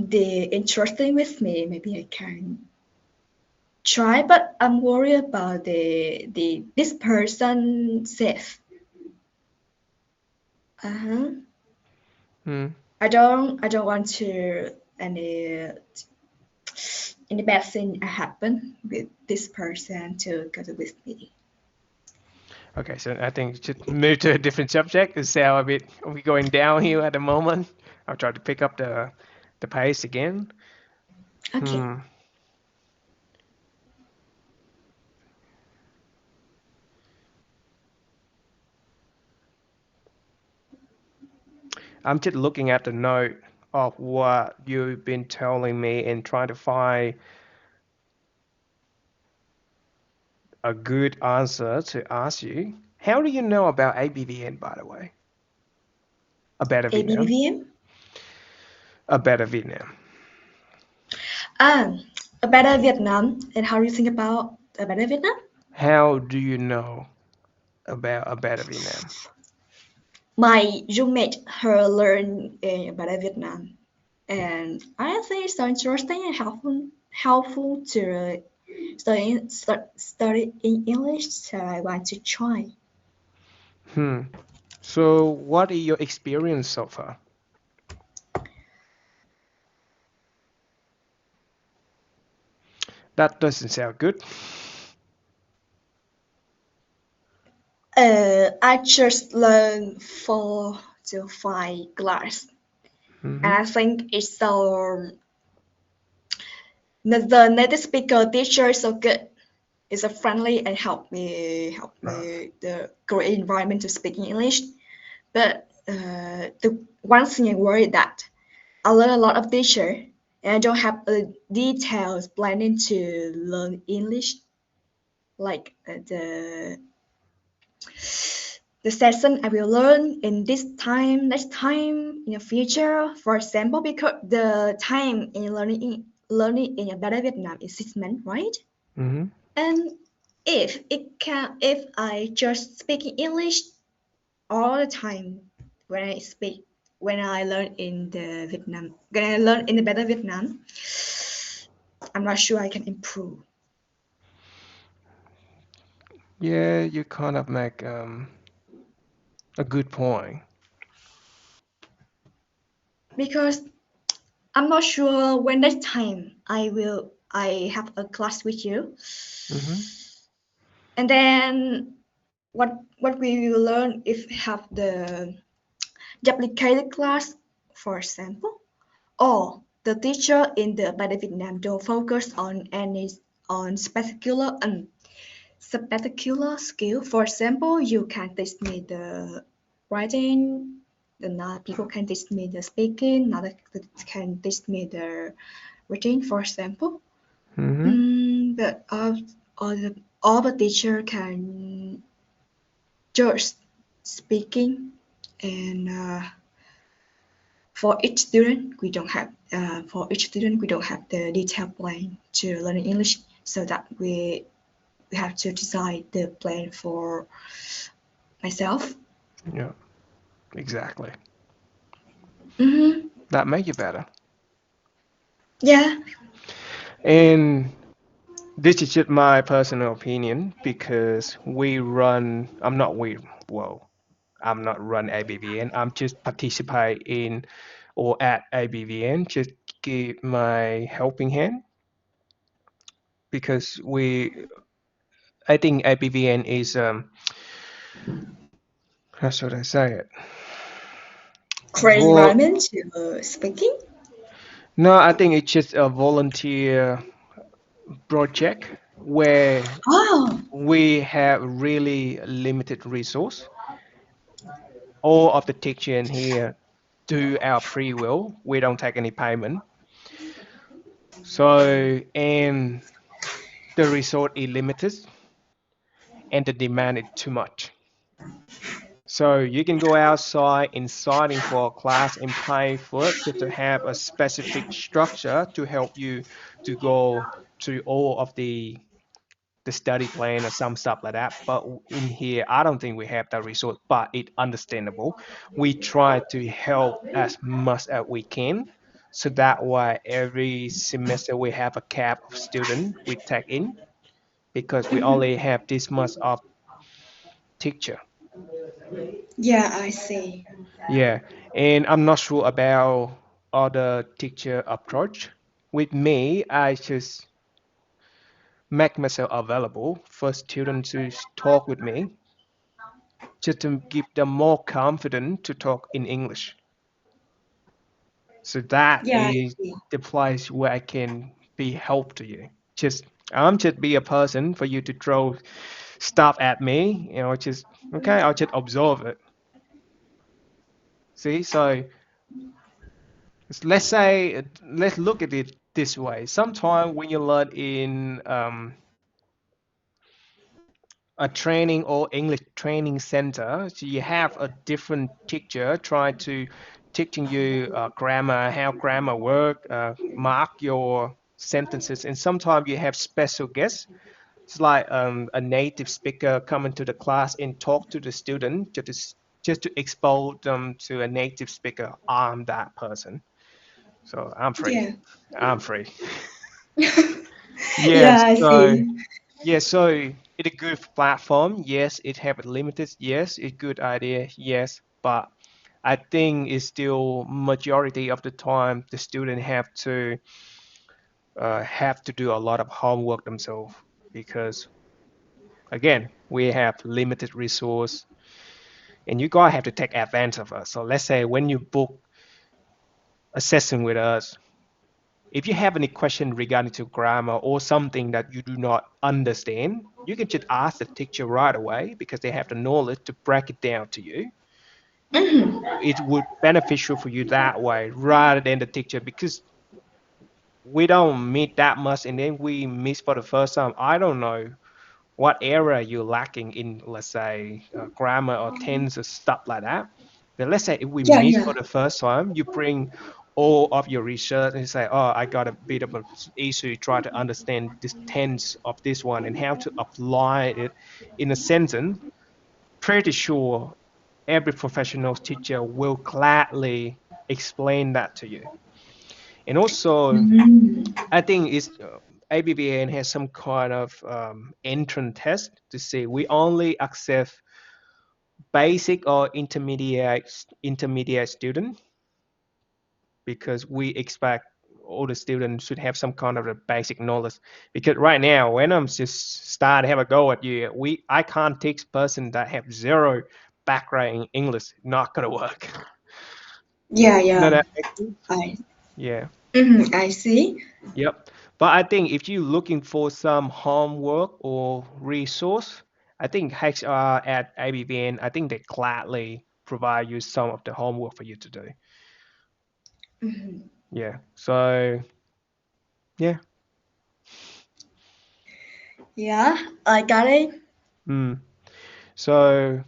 the interesting with me, maybe I can try. But I'm worried about the this person safe. Uh-huh. Hmm. I don't want to any bad thing happen with this person to go with me. Okay, so I think we should move to a different subject. It's how a bit we going down here at the moment. I'll try to pick up the pace again. Okay. Hmm. I'm just looking at the note of what you've been telling me and trying to find a good answer to ask you. How do you know about ABVN, by the way? A better Vietnam. ABBVM. A better Vietnam. Ah, a better Vietnam. And how do you think about a better Vietnam? How do you know about a better Vietnam? My roommate, her learned a better Vietnam, and I think it's so interesting and helpful to study in English. So I want to try. Hmm. So, what is your experience so far? That doesn't sound good. I just learned 4 to 5 class, and Mm-hmm. I think it's so the native speaker teacher is so good. It's a friendly and help Right. me the great environment to speak in English. But the one thing I worry that I learn a lot of teacher and I don't have a details planning to learn English like the session I will learn in this time, next time in the future. For example, because the time in learning in a better Vietnam is 6 months, right? Mm-hmm. And if I just speak in English all the time when I speak when I learn in the Vietnam when I learn in the better Vietnam, I'm not sure I can improve Yeah, you kind of make a good point. because I'm not sure when next time I have a class with you, Mm-hmm. and then what we will learn if have the duplicated class, for example, or the teacher in the better Vietnam don't focus on any on spectacular skill. For example, you can teach me the writing, another people can teach me the speaking, another can teach me the reading, for example. Mm-hmm. But all the teacher can just speaking, and for each student we don't have the detailed plan to learn English, so that we have to decide the plan for myself. Yeah, exactly. Mm-hmm. That make you better. Yeah. And this is just my personal opinion because we run, I'm not we, well, I'm not run ABVN. I'm just participate in or at ABVN, just give my helping hand because I think ABVN is, how should I say it? Great Well, environment to speaking. No, I think it's just a volunteer project where Oh, we have really limited resource. All of the teacher in here do our free will. We don't take any payment. So, and the resource is limited and the demand is too much. So you can go outside and signing for a class and pay for it just to have a specific structure to help you to go through all of the study plan or some stuff like that. But in here, I don't think we have that resource, but it's understandable. We try to help as much as we can. So that way, every semester we have a cap of student we take in because we only have this much of teacher. yeah, I see. Yeah, and I'm not sure about other teacher approach. With me, I just make myself available for students to talk with me just to give them more confidence to talk in English. So that Yeah, I is see. the place where I can be help to you. Just I'm just be a person for you to throw stuff at me, just okay, I'll just observe it. See, so let's say let's look at it this way. Sometimes when you learn in a training or English training center, so you have a different teacher try to teaching you grammar, how grammar work, mark your sentences, and sometimes you have special guests. It's like a native speaker coming to the class and talk to the student just to expose them to a native speaker. I'm that person, so I'm free. Yeah. I'm free. Yeah, Yes, I so see. yeah, so it's a good platform. Yes, it have a limited. Yes, it's good idea. Yes, but I think it's still majority of the time the student have to do a lot of homework themselves because again we have limited resource and you guys have to take advantage of us. So let's say when you book a session with us, if you have any question regarding to grammar or something that you do not understand, you can just ask the teacher right away because they have the knowledge to break it down to you. Mhm. It would beneficial for you that way rather than the teacher because we don't meet that much and then we miss for the first time. I don't know what area you're lacking in, let's say, grammar or tense or stuff like that. Then let's say if we Yeah, meet yeah. for the first time, you bring all of your research and say, oh, I got a bit of an issue, try to understand this tense of this one and how to apply it in a sentence. Pretty sure every professional teacher will gladly explain that to you. And also, Mhm. I think it's ABBN has some kind of entrance test to see we only accept basic or intermediate student because we expect all the students should have some kind of a basic knowledge. Because right now, when I'm just start have a go at you, I can't teach person that have zero background in English. Not gonna work. Yeah, You know yeah. that makes sense? I Yeah. I see. Yep. But I think if you're looking for some homework or resource, I think HR at ABVN, I think they gladly provide you some of the homework for you to do. Mhm. Yeah. So yeah. Yeah, I got it. Mm. So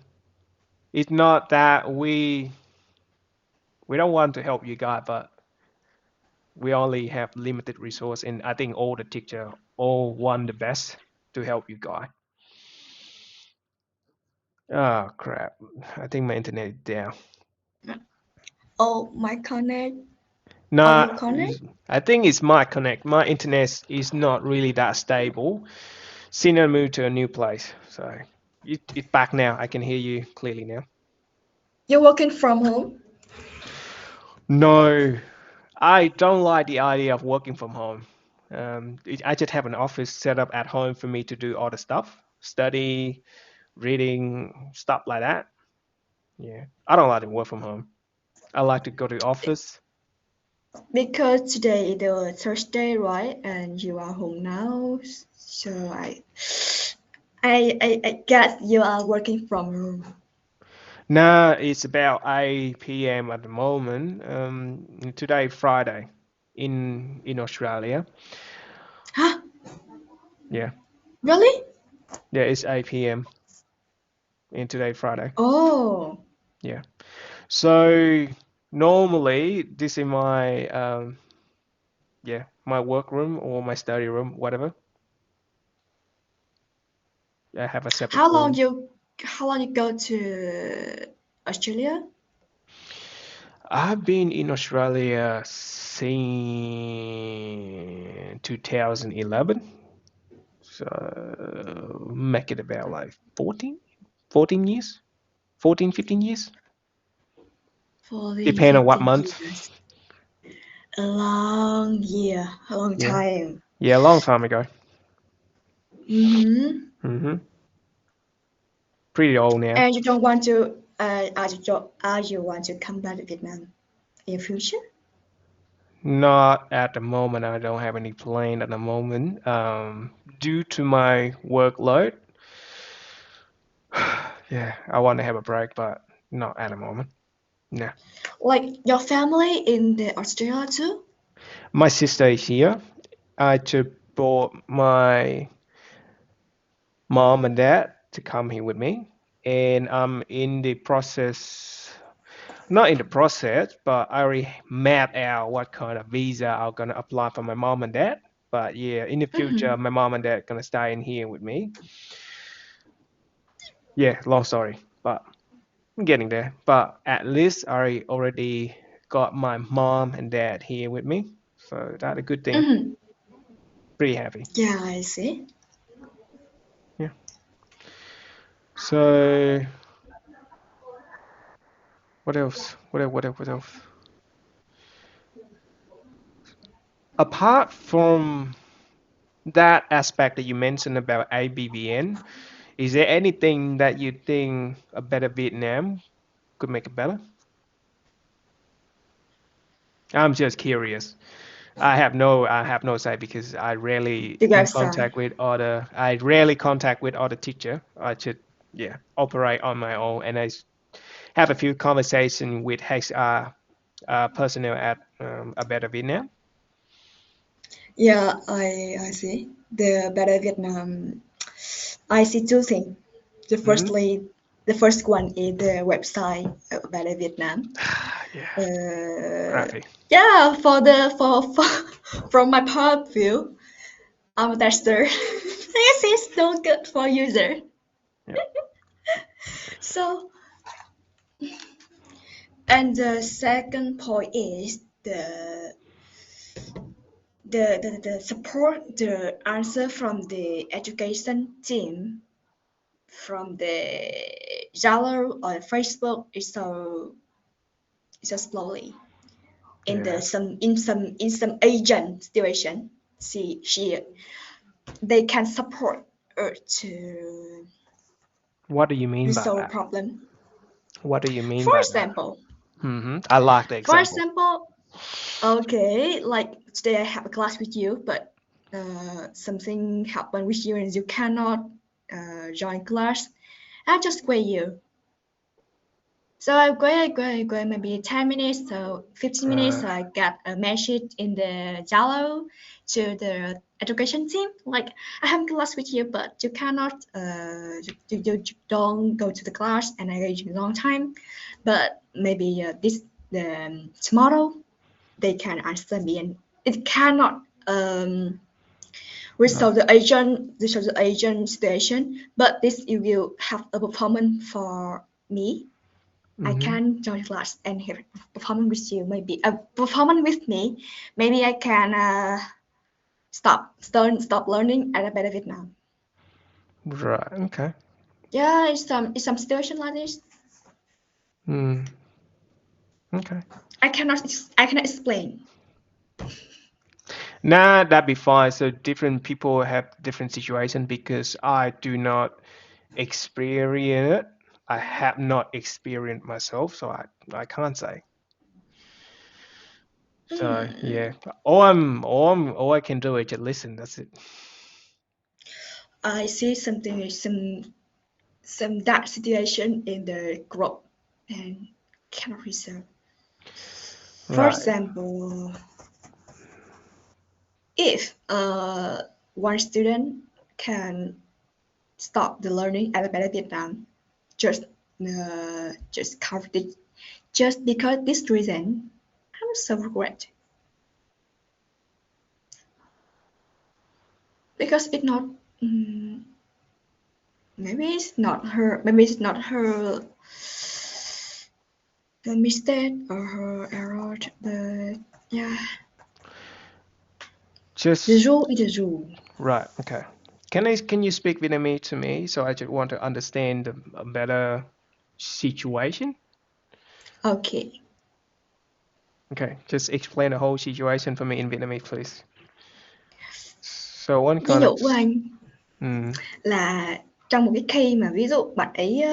it's not that we don't want to help you guys, but we only have limited resource, and I think all the teacher all want the best to help you guys. Oh crap! I think my internet is down. Oh, my connect. Are Nah, you connect? I think it's my connect. My internet is not really that stable. Since I moved to a new place, so it's back now. I can hear you clearly now. You're working from home? No, I don't like the idea of working from home. I just have an office set up at home for me to do all the stuff, study, reading, stuff like that. Yeah, I don't like to work from home. I like to go to the office. Because today is the Thursday, right? And you are home now, so I guess you are working from home. Nah, it's about 8 p.m. at the moment. Today Friday in Australia. Huh? Yeah, Really? yeah, it's 8 p.m. in today Friday. Oh, Yeah. So normally this is my my work room or my study room, whatever. I have a separate how long room. you how long you go to Australia? I've been in Australia since 2011. So make it about like 14 years, 14, 15 years, 14, depending on what 15 month. years. A long year, a long Yeah, time. yeah, a long time ago. Mm-hmm. Hmm. Pretty old now. And you don't want to, as you want to come back to Vietnam in future? Not at the moment. I don't have any plan at the moment. Due to my workload, yeah, I want to have a break, but not at the moment. No. Like your family in the Australia too? My sister is here. I just brought my mom and dad to come here with me, and I'm in the process. Not in the process, but I already mapped out what kind of visa I'm gonna apply for my mom and dad. But yeah, in the future, Mm-hmm. my mom and dad gonna stay in here with me. Yeah, long story, but I'm getting there. But at least I already got my mom and dad here with me, so that's a good thing. Mm-hmm. Pretty happy. Yeah, I see. Yeah. So what else? What else? What else? What else? Apart from that aspect that you mentioned about ABVN, is there anything that you think a better Vietnam could make it better? I'm just curious. I have no say because The website. I rarely contact with other teacher. I should, yeah, operate on my own, and have a few conversation with HR personnel at a better Vietnam. Yeah, I see. The Better Vietnam. I see two things. The Hmm. firstly, the first one is the website of Better Vietnam. Yeah, Uh, crappy. yeah, for from my point of view, I'm a tester. This is not good for user. Yeah. So, and the second point is the support, the answer from the education team from the Zalo or Facebook is so slowly. In the Yeah. some agent situation, she they can support her to What do you mean by resolve that? problem. What do you mean For by that? example, I like the for example. example, okay, like today I have a class with you, but something happened with you and you cannot join class. I just wait you. So I go maybe 10 minutes, so 15 minutes, Uh, I got a message in the Zalo to the education team, like, I have class with you, but you cannot, you don't go to the class, and I wait a long time, but maybe tomorrow they can answer me, and it cannot no. resolve the agent situation, but this it will have a performance for me. I Hmm. can join class and have performance with you. Maybe a performance with me. Maybe I can stop learning at a better Vietnam. Right. Okay. Yeah, it's some situation like this. Mm, okay. I cannot explain. Nah, that'd be fine. So different people have different situations because I do not experience it. I have not experienced myself, so I can't say. So Mm, yeah, all I can do is just listen. That's it. I see something, some that situation in the group and cannot resolve. For Right. example, if one student can stop the learning at a better Vietnam, just cover it, just because this reason, I'm so regret because it's not. mm maybe it's not her the mistake or her error, but yeah, the Just rule is the rule. right. Okay. Can you speak Vietnamese to me? So I just want to understand a better situation. Okay, Okay. Just explain the whole situation for me in Vietnamese, please. So one ví kind of dụ của anh mm, là trong một cái case mà ví dụ bạn ấy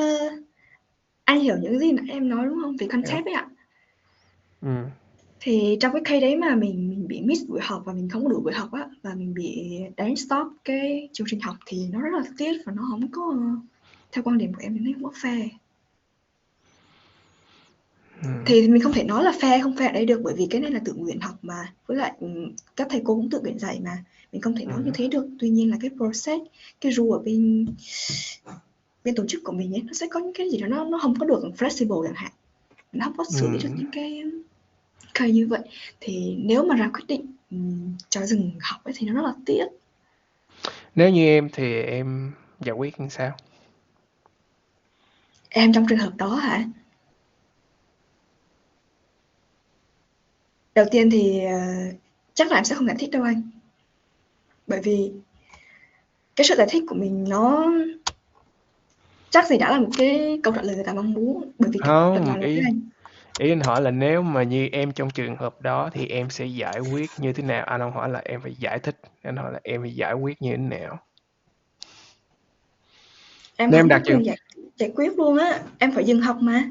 anh hiểu những gì nãy em nói đúng không, về yeah. concept ấy ạ. Mm, Thì trong cái case đấy mà mình bị miss buổi học và mình không có đủ buổi học á, và mình bị đánh stop cái chương trình học thì nó rất là tiếc và nó không có theo quan điểm của em thì nó không có fair. mm, Thì mình không thể nói là fair không fair ở đây được, bởi vì cái này là tự nguyện học mà, với lại các thầy cô cũng tự nguyện dạy mà, mình không thể nói như mm, thế được. Tuy nhiên là cái process, cái rule ở bên bên tổ chức của mình ấy, nó sẽ có những cái gì đó nó không có được flexible chẳng hạn, nó không có xử lý được mm. những cái case như vậy. Thì nếu mà ra quyết định cho dừng học ấy thì nó rất là tiếc. Nếu như em thì em giải quyết như sao? Em trong trường hợp đó hả? Đầu tiên thì chắc là em sẽ không giải thích đâu anh, bởi vì cái sự giải thích của mình nó chắc gì đã là một cái câu trả lời người ta mong muốn, bởi vì thật Không, lòng là với ý anh. ý anh hỏi là nếu mà như em trong trường hợp đó thì em sẽ giải quyết như thế nào? Anh không hỏi là em phải giải thích, anh hỏi là em phải giải quyết như thế nào? Em Nếu em không đặt có trường quyền giải quyết luôn á, em phải dừng học mà.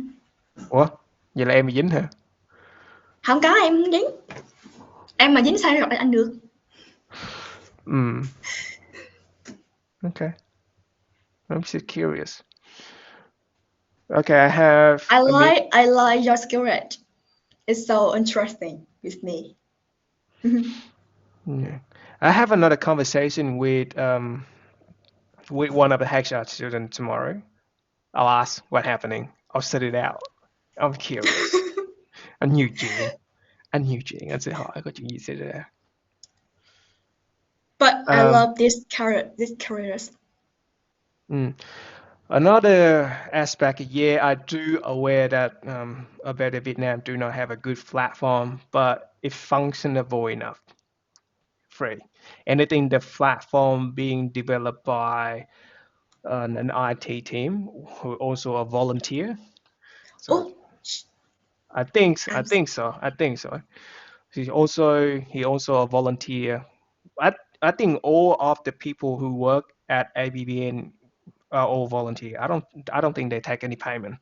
ủa, vậy là em bị dính hả? Không có, em không dính. Em mà dính sai thì gặp lại anh được. Hmm, okay. I'm just curious. Okay, I have a meet. I like your spirit. It's so interesting with me. Yeah. I have another conversation with one of the Hackshot students tomorrow. I'll ask what happening. I'll set it out. I'm curious. Anh nhiều chuyện, anh sẽ hỏi có chuyện gì xảy ra. But I Um, love this careers. mm. Another aspect, yeah, I do aware that Better Vietnam do not have a good platform, but it's functionable enough, free. Anything the platform being developed by an IT team who also a volunteer. So Oh, I I'm think so. I think so. He also a volunteer. I think all of the people who work at ABBN are all volunteer. I don't think they take any payment.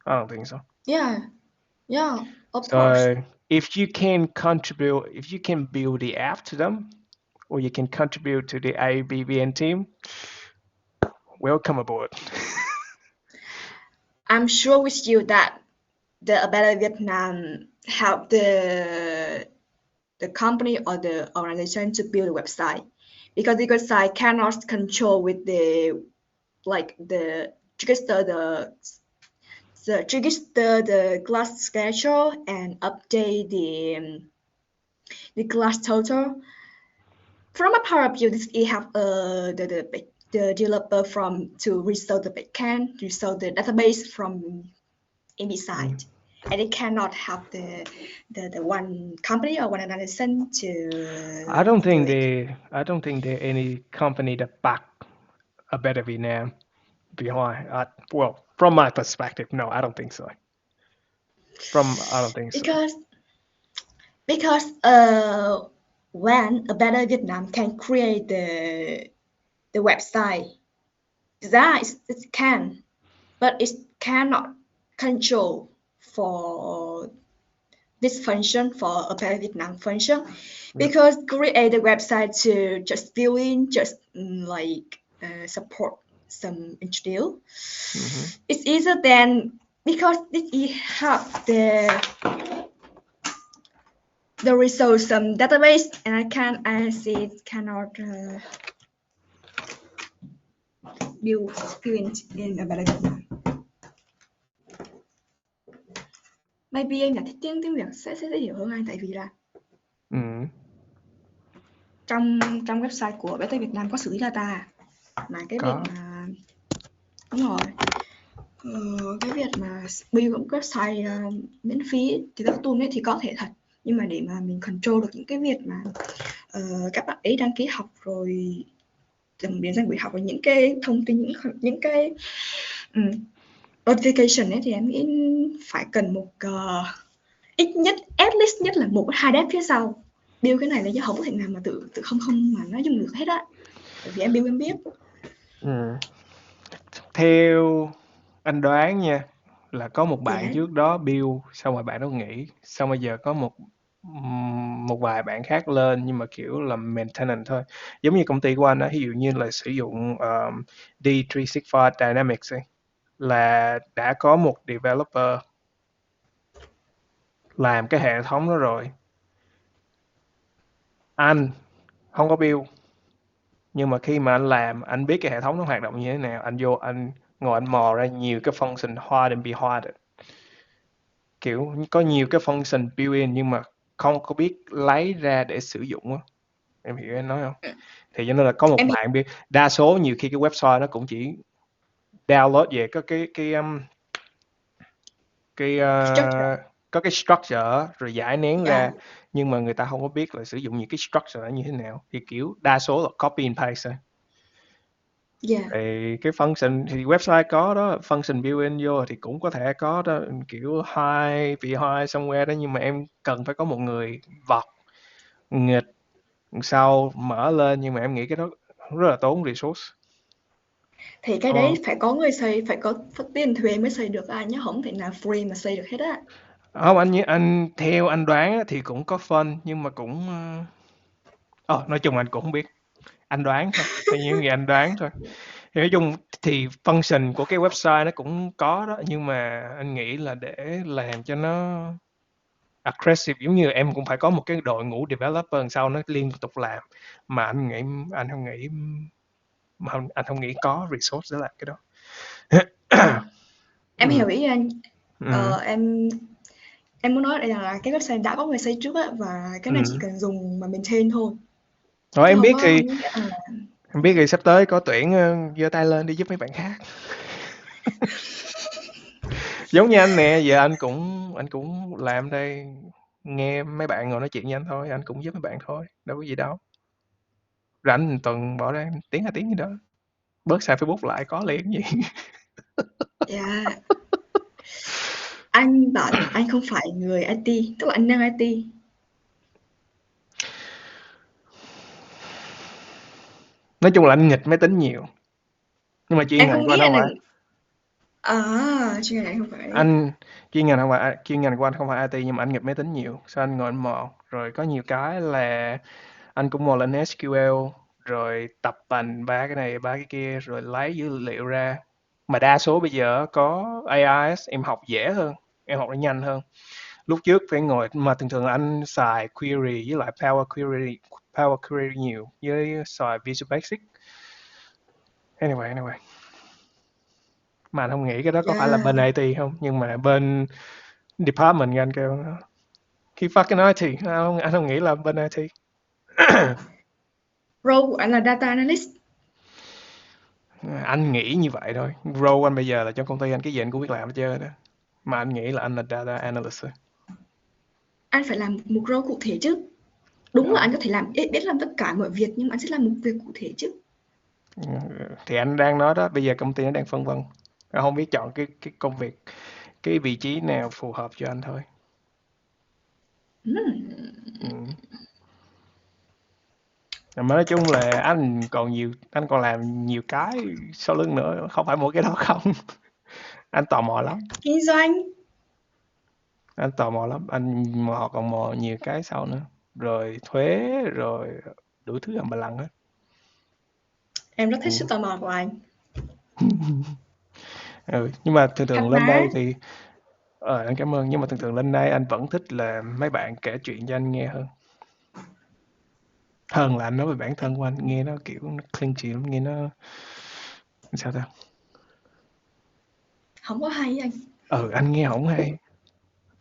I don't think so. yeah, yeah, of course. So if you can contribute, if you can build the app to them, or you can contribute to the ABBN team, welcome aboard. I'm sure with you that the Better Vietnam help the company or the organization to build a website, because the website cannot control with the like the register the class schedule and update the class total. From a point of view, this it have the developer from to restore the backend, restore the database from any Mm. side, and it cannot have the one company or one organization to do it. I don't think there any company that back a better Vietnam behind. Well, from my perspective, no, I don't think so. I don't think so. because because when a better Vietnam can create the website, that it can, but it cannot control for this function for a Better Vietnam function, because create the website to just fill in, just like support some introduce. It's easier than because it have the resource database, and I see it cannot build fill in a Better Vietnam. Maybe em là thích tiếng Việt sẽ hiểu hơn anh, tại vì là trong website của Better Việt Nam có xử lý data, mà cái có. việc mà đúng rồi, cái việc mà build một website miễn phí thì các tool ấy thì có thể thật, nhưng mà để mà mình control được những cái việc mà các bạn ấy đăng ký học rồi từng biến danh buổi học và những cái thông tin, những cái notification ấy, thì em nghĩ phải cần một ít nhất at least nhất là 1-2 dev phía sau build cái này là, chứ không có thể nào mà tự không mà nó dùng được hết á, bởi vì em build em biết. Theo anh đoán nha, là có một bạn trước đó build xong rồi bạn đó nghỉ, xong bây giờ có một vài bạn khác lên nhưng mà kiểu làm maintenance thôi, giống như công ty của anh á, ví dụ như là sử dụng D365 Dynamics ấy, là đã có một developer làm cái hệ thống đó rồi. Anh không có build, nhưng mà khi mà anh làm, anh biết cái hệ thống nó hoạt động như thế nào, anh vô anh ngồi anh mò ra nhiều cái function hard and behind it. Kiểu có nhiều cái function built-in nhưng mà không có biết lấy ra để sử dụng á. Em hiểu em nói không? Thì cho nên là có một bạn biết, đa số nhiều khi cái website nó cũng chỉ download về có có cái structure rồi giải nén ra, nhưng mà người ta không có biết là sử dụng những cái structure đó như thế nào, thì kiểu đa số là copy and paste thôi. Thì cái function thì website có đó, function built-in vô thì cũng có thể có đó, kiểu hide behind somewhere đó, nhưng mà em cần phải có một người vọc nghịch sau mở lên, nhưng mà em nghĩ cái đó rất là tốn resource. Thì cái đấy phải có người xây, phải có tiền thuê mới xây được anh, nhớ không thể nào free mà xây được hết á. Không, anh theo anh đoán thì cũng có fund, nhưng mà cũng nói chung anh cũng không biết, anh đoán thôi, theo những gì anh đoán thôi. Thì nói chung thì function của cái website nó cũng có đó, nhưng mà anh nghĩ là để làm cho nó aggressive, giống như em cũng phải có một cái đội ngũ developer sau nó liên tục làm, mà anh không nghĩ có resource để làm cái đó. Em hiểu ý anh. Em muốn nói đây là cái website đã có người xây trước á, và cái này chỉ cần dùng mà maintain thôi. Rồi em biết thì là... em biết thì sắp tới có tuyển, giơ tay lên đi giúp mấy bạn khác. Giống như anh nè, giờ anh cũng làm đây, nghe mấy bạn ngồi nói chuyện với anh thôi, anh cũng giúp mấy bạn thôi, đâu có gì đâu. Rảnh một tuần bỏ ra tiếng 2 tiếng gì đó, bớt xài Facebook lại có liền gì. Dạ. Anh bảo anh không phải người IT, tức là anh đang IT. Nói chung là anh nghịch máy tính nhiều, nhưng mà chuyên Em ngành không của anh nghĩ không anh là chuyên ngành không phải. chuyên ngành của anh không phải IT, nhưng mà anh nghịch máy tính nhiều, sao anh ngồi anh mò, rồi có nhiều cái là anh cũng mò lên SQL, rồi tập tành ba cái này ba cái kia, rồi lấy dữ liệu ra. Mà đa số bây giờ có AI em học dễ hơn, em học nó nhanh hơn. Lúc trước phải ngồi, mà thường anh xài query với lại Power Query nhiều, với xài Visual Basic. Anyway, mà anh không nghĩ cái đó có phải là bên IT không, nhưng mà bên department anh kêu keep fucking IT, anh không nghĩ là bên IT. Role của anh là data analyst. Anh nghĩ như vậy thôi. Role anh bây giờ là trong công ty anh cái gì anh cũng biết làm hết trơn đó, mà anh nghĩ là anh là data analyst thôi. Anh phải làm một role cụ thể chứ. Đúng là anh có thể biết làm tất cả mọi việc, nhưng mà anh sẽ làm một việc cụ thể chứ. Thì anh đang nói đó, bây giờ công ty nó đang phân vân, anh không biết chọn cái công việc, cái vị trí nào phù hợp cho anh thôi. Mà nói chung là anh còn làm nhiều cái sau lưng nữa, không phải mỗi cái đó không. Anh tò mò lắm. Kinh doanh. Anh tò mò lắm, anh mà họ còn mò nhiều cái sau nữa. Rồi thuế, rồi đủ thứ ầm bà lằng hết. Em rất thích Ừ. sự tò mò của anh. Ừ. Nhưng mà thường Thật thường lên mà. đây thì anh cảm ơn, nhưng mà thường thường lên đây anh vẫn thích là mấy bạn kể chuyện cho anh nghe hơn là anh nói về bản thân của anh, nghe nó kiểu nó clingy lắm, nghe nó sao ta. Không có hay anh. Anh nghe không hay.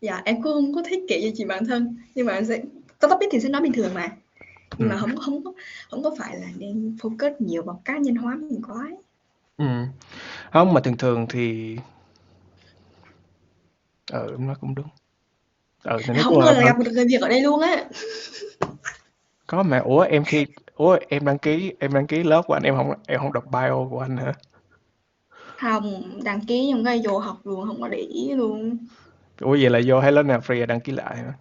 Dạ, em cũng không có thích kể về chuyện bản thân, nhưng mà em sẽ có topic thì sẽ nói bình thường mà, nhưng Ừ. mà không có phải là nên focus nhiều vào cá nhân hóa mình quá ấy. Ừ. Không, mà thường thường thì nó cũng đúng. Thì nói chung Hổng ngờ là là gặp được người Việt ở đây luôn á. có mà em đăng ký lớp của anh, em không đọc bio của anh hả? Hông, đăng ký xong cái vô học luôn, không có để ý luôn. Ủa vậy là vô hay lớp nào free là đăng ký lại hả?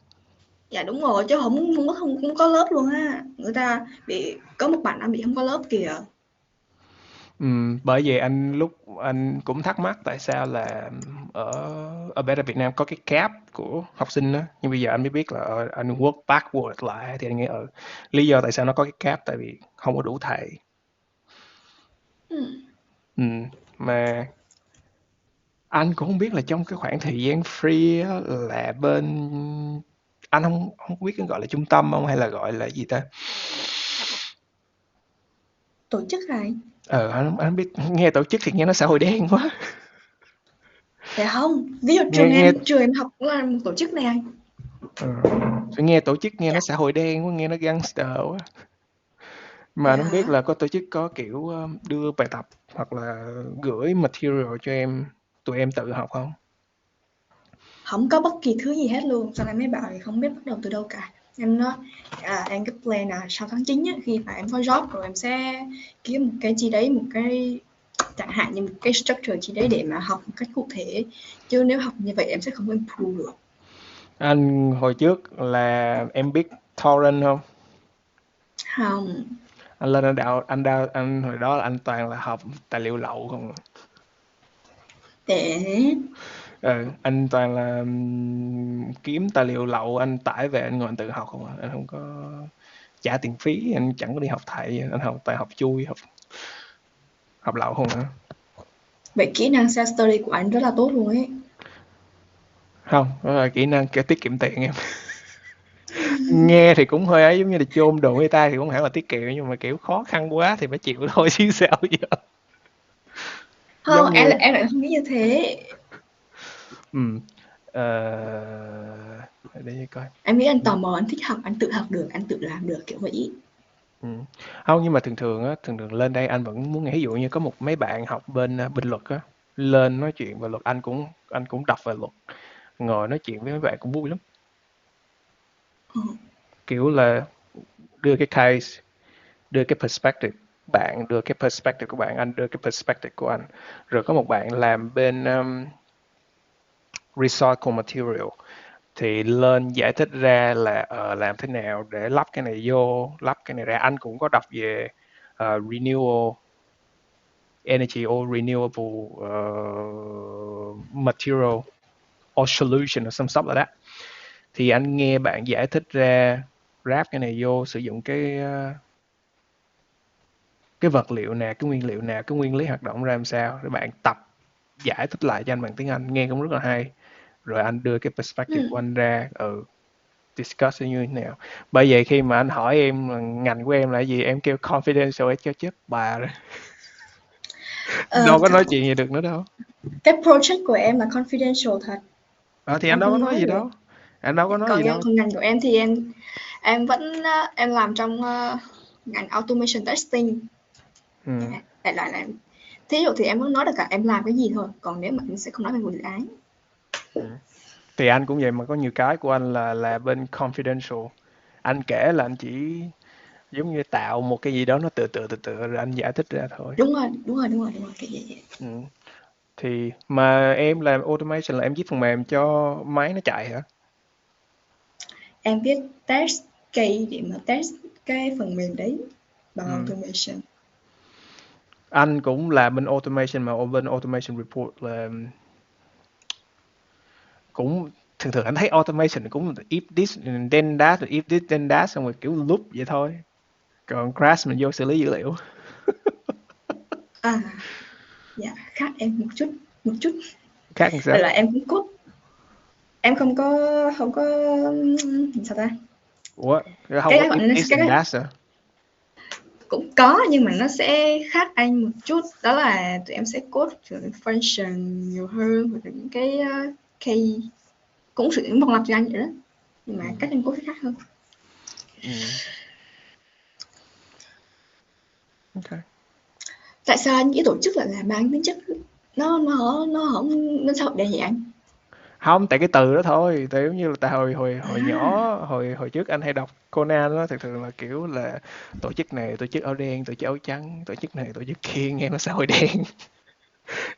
Dạ đúng rồi, chứ không có lớp luôn á. Người ta bị có một bạn đã bị không có lớp kìa. Bởi vậy anh cũng thắc mắc tại sao là ở ở Better Việt Nam có cái cap của học sinh đó, nhưng bây giờ anh mới biết là anh work backward lại thì anh nghĩ lý do tại sao nó có cái cap tại vì không có đủ thầy. Ừm, Mà anh cũng không biết là trong cái khoảng thời gian free á, là bên anh không không biết cái gọi là trung tâm không hay là gọi là gì ta. tổ chức này. Anh không biết, nghe tổ chức thì nghe nó xã hội đen quá. Dạ không, ví dụ nghe nghe trường em học cũng là một tổ chức này anh. ờ, nghe tổ chức nghe Dạ, nó xã hội đen quá, nghe nó gangster quá. Mà vậy anh không biết hả? là có tổ chức có kiểu đưa bài tập hoặc là gửi material cho tụi em tự học không? Không có bất kỳ thứ gì hết luôn, xong em mới bảo thì không biết bắt đầu từ đâu cả. Em nói, em cái plan là sau tháng 9 á, khi mà em có job rồi em sẽ kiếm một cái chi đấy, một cái chẳng hạn như một cái structure chi đấy để mà học một cách cụ thể. Chứ nếu học như vậy em sẽ không improve được. Anh hồi trước là em biết torrent không? Không, Anh lên anh hồi đó là anh toàn là học tài liệu lậu không à. để Anh toàn là kiếm tài liệu lậu anh tải về anh ngồi anh tự học không à. Anh không có trả tiền phí, anh chẳng có đi học thầy, anh toàn học chui, học lậu không à. vậy kỹ năng self study của anh rất là tốt luôn ấy. Không, đó là kỹ năng kiểu tiết kiệm tiền em. Nghe thì cũng hơi ấy, giống như là chôn đồ người ta thì cũng hẳn là tiết kiệm, nhưng mà kiểu khó khăn quá thì phải chịu thôi chứ sao giờ. Không, Giống như em lại không nghĩ như thế. ừm, ờ, để coi. Em nghĩ anh tò mò, anh thích học, anh tự học được, anh tự làm được kiểu vậy. Hông, nhưng mà thường thường lên đây anh vẫn muốn nghe, ví dụ như có mấy bạn học bên luật á, lên nói chuyện về luật, anh cũng đọc về luật, ngồi nói chuyện với mấy bạn cũng vui lắm. Ờ, Kiểu là đưa cái case, đưa cái perspective, bạn đưa cái perspective của bạn, anh đưa cái perspective của anh. Rồi có một bạn làm bên recycle material thì lên giải thích ra là làm thế nào để lắp cái này vô, lắp cái này ra. Anh cũng có đọc về renewable energy or renewable material or solution or some stuff like that. Thì anh nghe bạn giải thích ra, ráp cái này vô, sử dụng cái vật liệu nào, cái nguyên liệu nào, cái nguyên lý hoạt động ra làm sao, để bạn tập giải thích lại cho anh bằng tiếng Anh, nghe cũng rất là hay. Rồi anh đưa cái perspective của ừm, anh ra, discuss như thế nào. Bởi vậy khi mà anh hỏi em là ngành của em là gì, em kêu confidential, em kêu chết bà rồi. ờ, Đâu có nói chuyện gì được nữa đâu. cái project của em là confidential thật, Thì anh em đâu có không nói nói gì được. đâu. Anh đâu có nói Còn gì em đâu. còn ngành của em thì em vẫn em làm trong ngành automation testing. Ừ. Dạ, đại loại là thí dụ thì em vẫn nói được cả em làm cái gì thôi, còn nếu mà em sẽ không nói về một dự án. Ừ. Thì anh cũng vậy, mà có nhiều cái của anh là bên confidential. Anh kể là anh chỉ giống như tạo một cái gì đó nó từ từ rồi anh giải thích ra thôi. Đúng rồi, đúng rồi, đúng rồi, đúng rồi, kiểu vậy. Ừ. Thì mà em làm automation là em viết phần mềm cho máy nó chạy hả? Em viết test case để mà test cái phần mềm đấy bằng Ừ. automation. Anh cũng là bên automation, mà bên automation report là cũng thường thường anh thấy automation cũng if this then that, if this then that, xong rồi kiểu loop vậy thôi. Còn crash mình vô xử lý dữ liệu. À, dạ, khác em một chút. Khác làm Là sao? em cũng code, em không có sao ta? Ủa, không Cái có gọi if là this cái and that à? cũng có nhưng mà nó sẽ khác anh một chút, đó là tụi em sẽ code về function nhiều hơn hoặc là những cái key cũng sử dụng bằng lặp cho anh vậy đó, nhưng mà Ừ. cách anh code sẽ khác hơn. Ừ. Ok. Tại sao anh nghĩ tổ chức lại là mang tính chất nó không nó sao để vậy anh? Không, tại cái từ đó thôi, tại giống như là tại hồi hồi hồi À, nhỏ, hồi hồi trước anh hay đọc Conan đó, thường thường là kiểu là tổ chức này tổ chức áo đen, tổ chức áo trắng, tổ chức này tổ chức kia, nghe nó xã hội đen.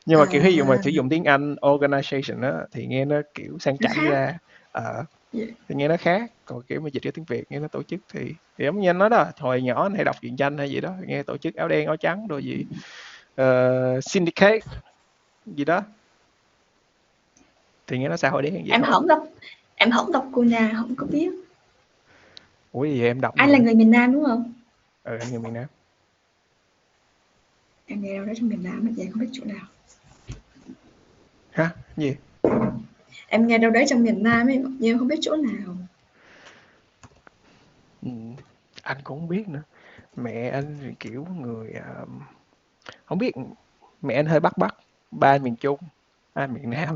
Nhưng mà kiểu ví dụ mà à, sử dụng tiếng Anh organization á thì nghe nó kiểu sang nó chảnh khác. ra. Ờ, Dạ. thì nghe nó khác, còn kiểu mà dịch ra tiếng Việt nghe nó tổ chức thì giống như anh nói đó, hồi nhỏ anh hay đọc truyện tranh hay gì đó, nghe tổ chức áo đen áo trắng rồi gì, syndicate gì đó thì nghe nó xã hội đen vậy Em thôi. không đọc em không đọc cô nào không có biết. Ủa gì vậy, em đọc Anh gì là nữa? người miền Nam đúng không? Ừ, anh người miền Nam. Em nghe đâu đó trong miền Nam mà em không biết chỗ nào. Hả? Gì? Em nghe đâu đấy trong miền Nam ấy nhưng em không biết chỗ nào. Ừ, anh cũng không biết nữa. Mẹ anh thì kiểu người không biết, mẹ anh hơi Bắc Bắc, ba anh miền Trung, anh miền Nam.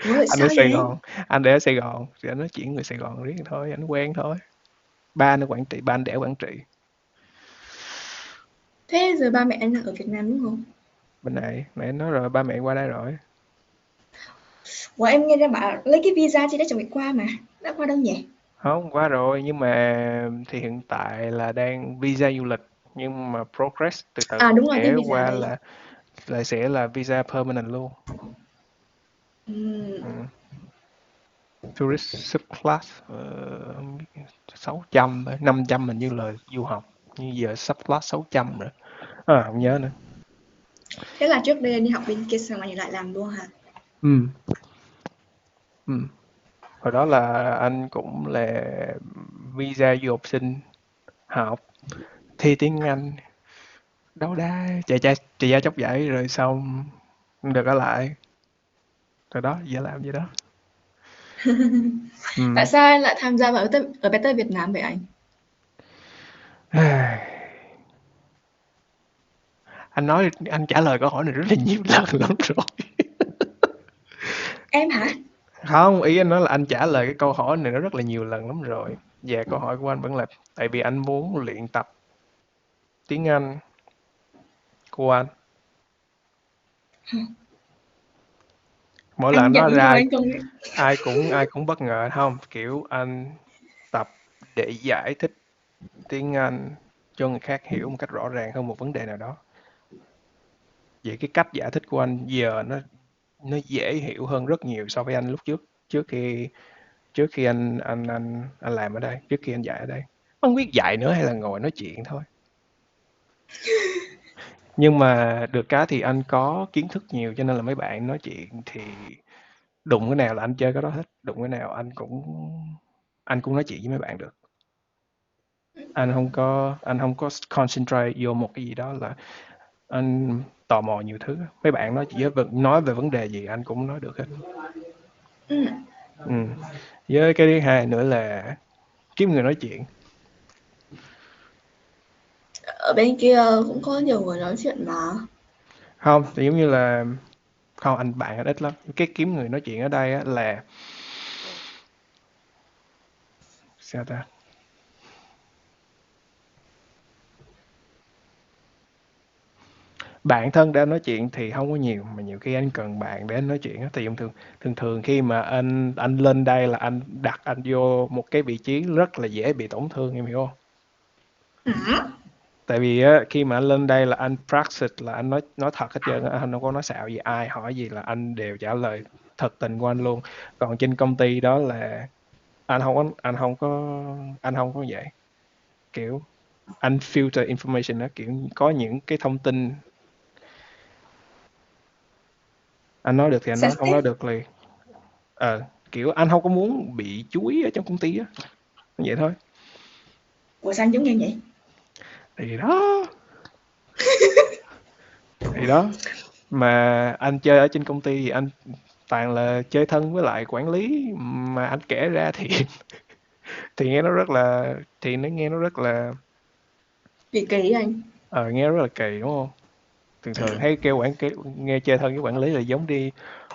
Ủa Anh ở sao Sài vậy? Gòn, anh để ở Sài Gòn thì anh nói chuyện người Sài Gòn riết thôi, anh quen thôi. Ba anh ở Quảng Trị, ba anh đẻ Quảng Trị. Thế giờ ba mẹ anh là ở Việt Nam đúng không? Bên này mẹ anh nói rồi, ba mẹ qua đây rồi. Ủa em nghe ra bảo lấy cái visa chị đã chuẩn bị qua mà. Đã qua đâu nhỉ? Không, qua rồi nhưng mà thì hiện tại là đang visa du lịch, nhưng mà progress từ từ À đúng rồi cái sẽ visa qua đấy. là sẽ là visa permanent luôn. Ừm, Ừ. Tourist subclass 600 thôi, 500 mình như là du học, như giờ subclass 600 rồi. Không nhớ nữa. Thế là trước đây anh đi học bên kia xong anh lại làm luôn hả? Ừ. Ừ. Hồi đó là anh cũng là visa du học sinh, học thi tiếng Anh đấu đá chạy ra chóc giải rồi xong được ở lại, rồi đó giờ làm gì đó. Tại Ừ. sao anh lại tham gia vào ở Better Việt Nam vậy anh? Anh nói anh trả lời câu hỏi này rất là nhiều lần lắm rồi. Em hả? Không, ý anh nói là anh trả lời cái câu hỏi này nó rất là nhiều lần lắm rồi. Và câu hỏi của anh vẫn là tại vì anh muốn luyện tập tiếng Anh của anh. Mỗi lần Anh anh nhận nói ra thôi anh không. ai cũng bất ngờ không? Kiểu anh tập để giải thích tiếng Anh cho người khác hiểu một cách rõ ràng hơn một vấn đề nào đó. Vậy cái cách giải thích của anh giờ nó dễ hiểu hơn rất nhiều so với anh lúc trước, trước khi anh làm ở đây, trước khi anh dạy ở đây. Không biết dạy nữa hay là ngồi nói chuyện thôi. Nhưng mà được cái thì anh có kiến thức nhiều cho nên là mấy bạn nói chuyện thì đụng cái nào là anh chơi cái đó hết, đụng cái nào anh cũng nói chuyện với mấy bạn được. Anh không có concentrate vô một cái gì đó, là anh tò mò nhiều thứ. Mấy bạn nói chỉ nói về vấn đề gì anh cũng nói được hết. Ừm, Ừ. Với cái thứ hai nữa là kiếm người nói chuyện. ở bên kia cũng có nhiều người nói chuyện mà. Không thì giống như là không, bạn anh ít lắm. Cái kiếm người nói chuyện ở đây á là sao ta, bạn thân để anh nói chuyện thì không có nhiều, mà nhiều khi anh cần bạn để anh nói chuyện á, thì thường thường khi mà anh lên đây là anh đặt anh vô một cái vị trí rất là dễ bị tổn thương, em hiểu không? Tại vì á, khi mà anh lên đây là anh practice, là anh nói thật hết trơn á, anh không có nói xạo gì, ai hỏi gì là anh đều trả lời thật tình của anh luôn. Còn trên công ty đó là anh không có vậy. Kiểu anh filter information đó, kiểu có những cái thông tin anh nói được thì anh nói, không nói Sensitive. được liền. kiểu anh không có muốn bị chú ý ở trong công ty á, vậy thôi. Ủa sao anh giống em vậy? Thì đó, thì đó, mà anh chơi ở trên công ty thì anh toàn là chơi thân với lại quản lý, mà anh kể ra thì thì nghe nó rất là thì nó nghe nó rất là Kỳ kỳ anh. nghe rất là kỳ đúng không? Thường thường thấy kêu nghe chơi thân với quản lý là giống đi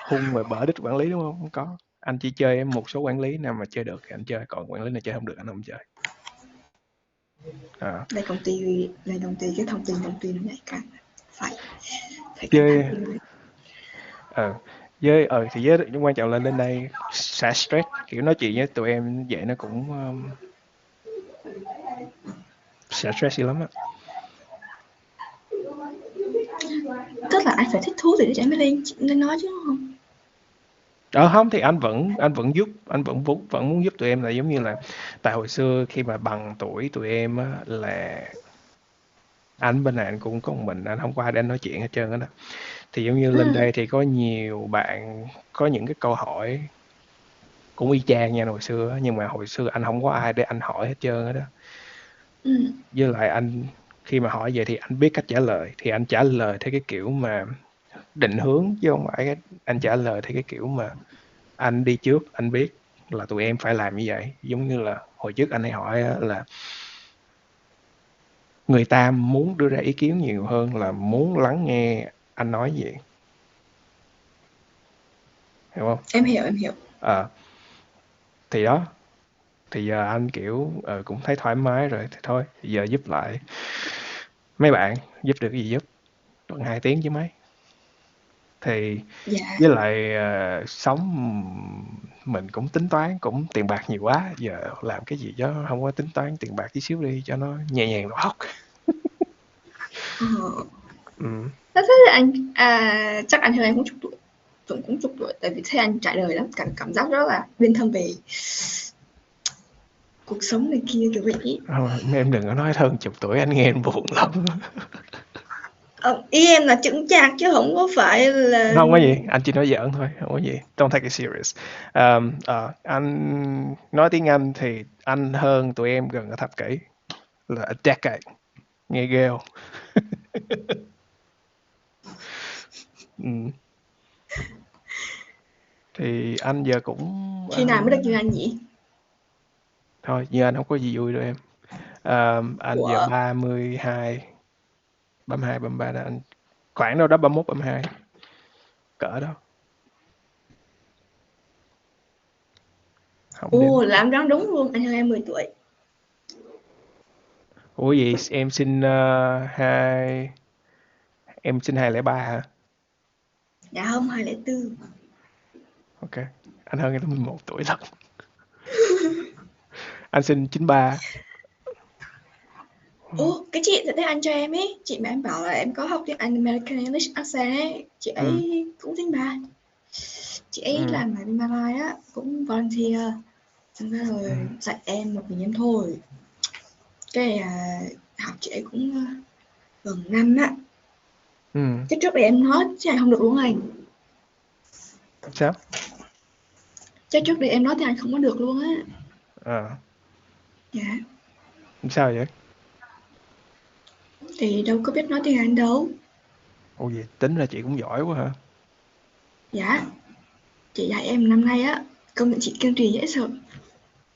hung và bở đít quản lý đúng không? Không có. Anh chỉ chơi một số quản lý nào mà chơi được thì anh chơi, còn quản lý nào chơi không được anh không chơi. À, Lên công ty cái thông tin nó nhạy cảm, phải phải cẩn thận chơi điều đấy. thì với quan trọng là lên đây xả stress, kiểu nói chuyện với tụi em vậy nó cũng xả stress dữ lắm á. Tức là anh phải thích thú thì anh mới lên nói chứ không? Không thì anh vẫn giúp, anh vẫn muốn giúp tụi em, là giống như là tại hồi xưa khi mà bằng tuổi tụi em á, là anh bên này anh cũng có một mình, anh không có ai để anh nói chuyện hết trơn á. Thì giống như lên Ừ, đây thì có nhiều bạn có những cái câu hỏi cũng y chang nha hồi xưa á, nhưng mà hồi xưa anh không có ai để anh hỏi hết trơn á đó. ừ, Với lại anh khi mà hỏi vậy thì anh biết cách trả lời, thì anh trả lời theo cái kiểu mà định hướng, chứ không phải anh trả lời theo cái kiểu mà anh đi trước, anh biết là tụi em phải làm như vậy. Giống như là hồi trước anh hay hỏi là người ta muốn đưa ra ý kiến nhiều hơn là muốn lắng nghe anh nói gì, hiểu không? em hiểu. Ờ, thì đó, thì giờ anh kiểu cũng thấy thoải mái rồi thì thôi, thì giờ giúp lại mấy bạn, giúp được cái gì giúp, tuần 2 tiếng chứ mấy. Thì Dạ, với lại sống mình cũng tính toán cũng tiền bạc nhiều quá, giờ làm cái gì đó không có tính toán tiền bạc tí xíu đi cho nó nhẹ nhàng đầu óc. ờ. Ừ. Thế anh chắc anh hơn em cũng chục tuổi, cũng chục tuổi, tại vì thấy anh trải đời lắm, cảm giác rất là uyên thâm về cuộc sống này kia kiểu vậy. Thôi, em đừng có nói hơn chục tuổi, anh nghe anh buồn lắm. Ý em là chững chạc chứ không có phải là Không có gì, anh chỉ nói giỡn thôi, không có gì, don't take it serious. Anh nói tiếng Anh thì anh hơn tụi em gần cả thập kỷ, là a decade, nghe ghê không? Ừ. Thì anh giờ cũng khi nào mới được như anh nhỉ? thôi, giờ anh không có gì vui đâu em. Anh giờ Ủa, 32, 32, 33 đó, anh khoảng đâu đó 31, 32, cỡ đó, không đếm. làm đoán đúng luôn, anh hơn em 10 tuổi. Ủa gì em sinh em sinh 203 hả? Dạ không, 204. Ok, anh hơn em 11 tuổi lận. Anh sinh 93. Ồ, cái chị dẫn anh cho em ấy, chị mà em bảo là em có học tiếng Anh American English accent ấy, chị Ừ. ấy cũng tiếng Ba. Chị ấy Ừ. làm ở bên Malai á, cũng volunteer, xong ra Ừ. rồi dạy em một mình em thôi. Cái học chị ấy cũng gần năm á. Ừ. Cái trước đây em nói chứ anh không được luôn anh. Sao? Chứ trước đây em nói thì anh không có được luôn á. À, Dạ, sao vậy? thì đâu có biết nói tiếng Anh đâu. Ủa gì tính ra chị cũng giỏi quá hả? Dạ, chị dạy em năm nay á, công nhận chị kiên trì dễ sợ.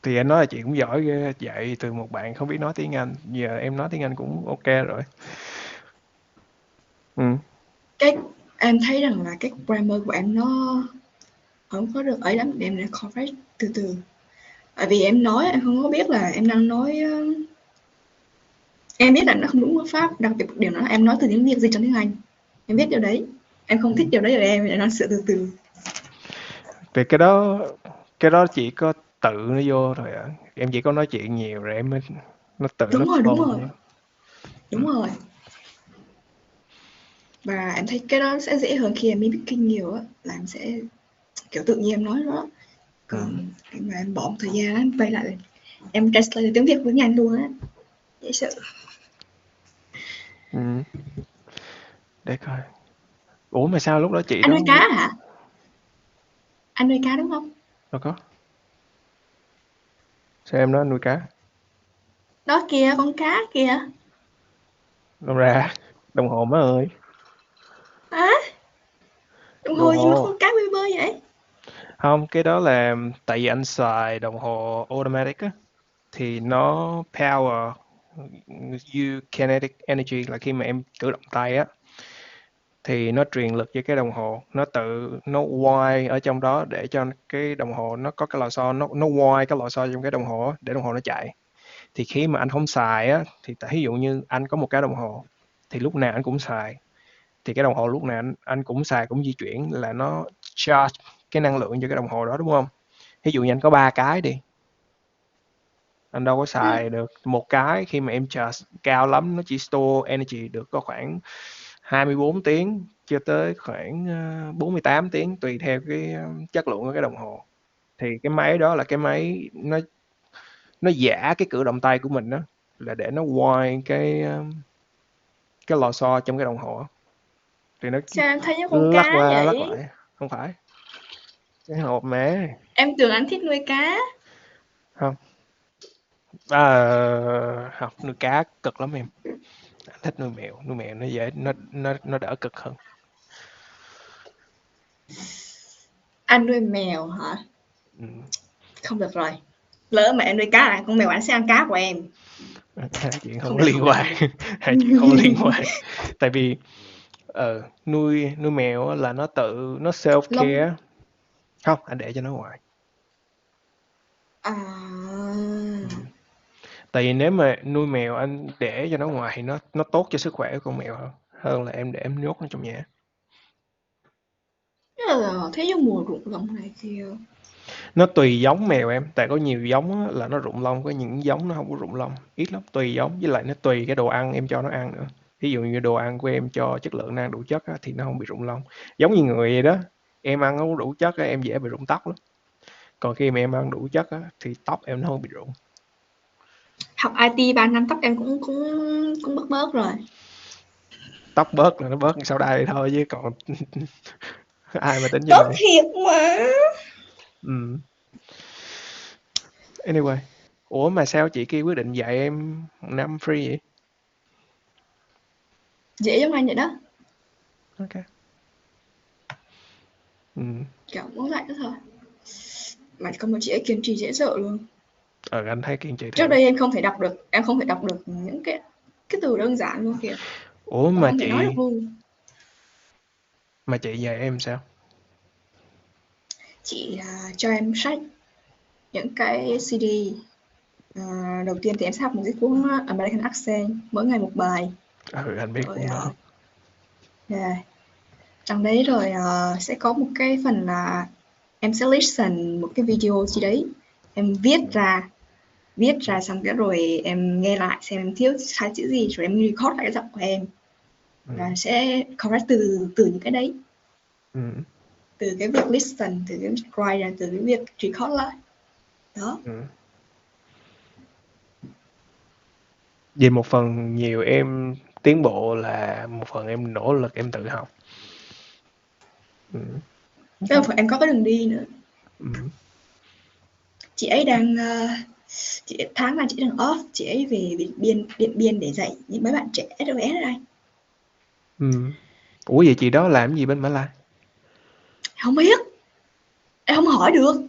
Thì anh nói là chị cũng giỏi ghê, dạy từ một bạn không biết nói tiếng Anh, giờ em nói tiếng Anh cũng ok rồi. Ừ. Cái em thấy rằng là cái grammar của em nó không có được ấy lắm để em lại correct từ từ. Tại vì em nói em không có biết là em đang nói em biết là nó không đúng ngữ pháp, đặc biệt một điểm đó là em nói từ tiếng Việt dịch trong tiếng Anh. Em biết điều đấy. Em không thích điều đấy ở em nói sửa từ từ. Thì cái đó chỉ có tự nó vô thôi à. Em chỉ có nói chuyện nhiều rồi em mới nó tự nó Đúng rồi, đúng rồi, flow. Ừ. đúng rồi. Và em thấy cái đó sẽ dễ hơn khi em speaking nhiều á, là em sẽ kiểu tự nhiên em nói đó. Ừ. Còn khi mà em bỏ một thời gian em quay lại em translate tiếng Việt với nhanh luôn á, dễ sợ. Ừ. Để coi. Ủa mà sao lúc đó chị Anh đó nuôi cá hả? Anh nuôi cá đúng không? Đâu có. Sao em nói nuôi cá? Đó kìa, con cá kìa. Đâu ra? Đồng hồ má ơi. Á, đồng Đồng hồ gì mà hồ. con cá bơi bơi vậy? Không, cái đó là tại vì anh xài đồng hồ automatic á, thì nó power you kinetic energy là khi mà em cử động tay á, thì nó truyền lực cho cái đồng hồ, nó tự nó wire ở trong đó để cho cái đồng hồ nó có cái lò xo, nó wire cái lò xo trong cái đồng hồ á, để đồng hồ nó chạy. Thì khi mà anh không xài á, thì ví dụ như anh có một cái đồng hồ thì lúc nào anh cũng xài, thì cái đồng hồ lúc nào anh cũng xài cũng di chuyển là nó charge cái năng lượng cho cái đồng hồ đó, đúng không? Ví dụ như anh có 3 cái đi, anh đâu có Ừm, xài được một cái, khi mà em charge cao lắm nó chỉ store energy được có khoảng 24 tiếng cho tới khoảng 48 tiếng tùy theo cái chất lượng của cái đồng hồ. Thì cái máy đó là cái máy nó giả cái cử động tay của mình đó, là để nó wind cái lò xo trong cái đồng hồ, thì nó sao em thấy như con lắc cá qua lắc vậy? lại. Không phải cái hộp mà. Em tưởng anh thích nuôi cá. Không, học nuôi cá cực lắm em. Anh thích nuôi mèo nó dễ, nó đỡ cực hơn. Anh nuôi mèo hả? Ừ. Không được rồi. Lỡ mà em nuôi cá là con mèo anh sẽ ăn cá của em. Hai chuyện không Không có được, liên không được, quan. không được. Hai chuyện không có liên quan. Tại vì nuôi nuôi mèo là nó tự nó self Lông care. Không, anh để cho nó ngoài. à, Ừ. Tại vì nếu mà nuôi mèo anh để cho nó ngoài thì nó tốt cho sức khỏe của con mèo hơn hơn là em để em nhốt nó trong nhà. thế như mùa rụng lông này kia. Nó tùy giống mèo em, tại có nhiều giống á, là nó rụng lông, có những giống nó không có rụng lông, ít lắm, tùy giống, với lại nó tùy cái đồ ăn em cho nó ăn nữa. Ví dụ như đồ ăn của em cho chất lượng nó ăn đủ chất á, thì nó không bị rụng lông. Giống như người vậy đó, em ăn không đủ chất á, em dễ bị rụng tóc lắm. Còn khi mà em ăn đủ chất á, thì tóc em nó không bị rụng. Học IT 3 năm tóc em cũng cũng cũng bớt bớt rồi. Tóc bớt là nó bớt sau đây thôi, chứ còn ai mà tính trên Tốt này. thiệt mà. Ừ. Anyway, ủa mà sao chị kia quyết định dạy em 1 năm free vậy? Dễ giống anh vậy đó. Ok. Ừ. Kiểu muốn dạy đó thôi. Mà có một chị ấy kiên trì dễ sợ luôn. Anh thấy kiên trì Trước thiệt. đây em không thể đọc được những cái từ đơn giản luôn kìa. Ủa Em không thể nói được luôn. mà chị dạy em sao? Chị cho em sách những cái CD. Đầu tiên thì em sẽ học một cái cuốn American Accent mỗi ngày một bài. Ừ, anh biết Rồi cũng đó. yeah. Trong đấy rồi sẽ có một cái phần là em sẽ listen một cái video gì đấy, em viết ra xong cái rồi em nghe lại xem em thiếu sai chữ gì rồi em record lại cái giọng của em Ừ. và sẽ correct từ từ những cái đấy, Ừ. từ cái việc listen, từ cái việc write ra, từ cái việc record lại đó. Ừ. Vì một phần nhiều em tiến bộ là một phần em nỗ lực em tự học. Ừ. Cái Ok. phần em có cái đường đi nữa. Ừ. Chị ấy đang chị tháng này chị đang off, chị ấy về Điện Biên để dạy những mấy bạn trẻ SOS ở đây. Ừ. Ủa vậy chị đó làm gì bên Mã Lai? Không biết, em không hỏi được.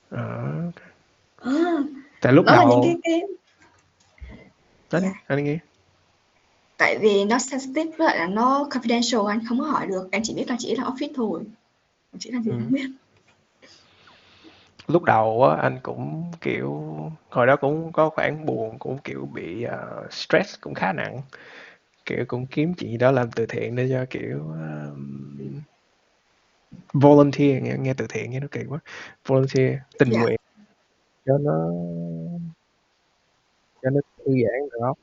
Ờ, Ờ, tại lúc đó là những đầu cái nói đi, dạ. anh nghe. Tại vì nó sensitive với lại là nó confidential anh không có hỏi được. Em chỉ biết là chỉ là office thôi. Chỉ làm gì không Ừ. biết. Lúc đầu á anh cũng kiểu hồi đó cũng có khoảng buồn, cũng kiểu bị stress cũng khá nặng, kiểu cũng kiếm chị đó làm từ thiện để cho kiểu volunteer, nghe từ thiện nghe nó kỳ quá, volunteer tình Dạ. nguyện cho nó thư giãn rồi đó.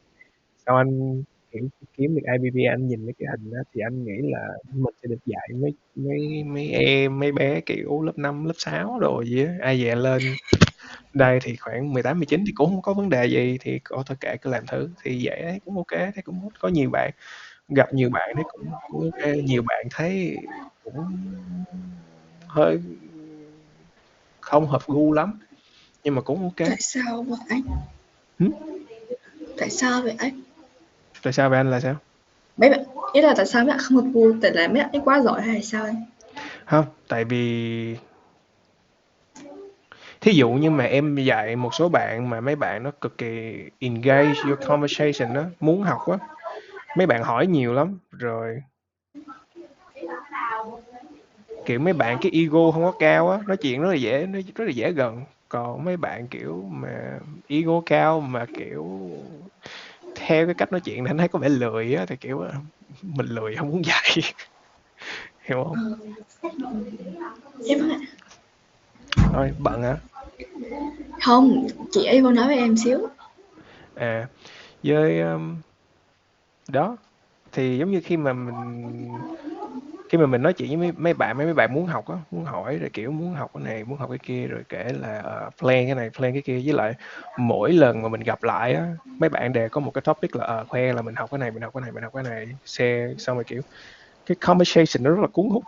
Sau anh kiểu kiếm được IBB, anh nhìn mấy cái hình đó thì anh nghĩ là mình sẽ được dạy mấy mấy mấy em mấy bé kiểu lớp 5 lớp 6 rồi gì á, ai dè lên đây thì khoảng 18 19 thì cũng không có vấn đề gì, thì có thôi kệ cứ làm thử, thì dạy thấy cũng ok, thấy cũng có nhiều bạn, gặp nhiều bạn thấy cũng ok, nhiều bạn thấy cũng hơi không hợp gu lắm, nhưng mà cũng ok. Tại sao vậy anh? Hử? Tại sao vậy anh? Tại sao vậy anh là sao? Mấy bạn ý là tại sao mấy bạn không hợp gu? Tại là mấy bạn ấy quá giỏi hay sao anh? Không, tại vì thí dụ như mà em dạy một số bạn mà mấy bạn nó cực kỳ engage your conversation á, muốn học á, mấy bạn hỏi nhiều lắm, rồi kiểu mấy bạn cái ego không có cao á, nói chuyện rất là dễ gần. Còn mấy bạn kiểu mà ego cao mà kiểu theo cái cách nói chuyện này anh thấy có vẻ lười á, thì kiểu mình lười không muốn dạy. Hiểu không? Ờ, em vâng ạ. Thôi bận hả? Không, chị ấy có nói với em xíu. À, với đó thì giống như khi mà mình nói chuyện với mấy bạn muốn học á, muốn hỏi rồi kiểu muốn học cái này muốn học cái kia, rồi kể là plan cái này plan cái kia, với lại mỗi lần mà mình gặp lại á, mấy bạn đều có một cái topic là khoe là mình học cái này mình học cái này mình học cái này, share xong rồi kiểu cái conversation nó rất là cuốn hút,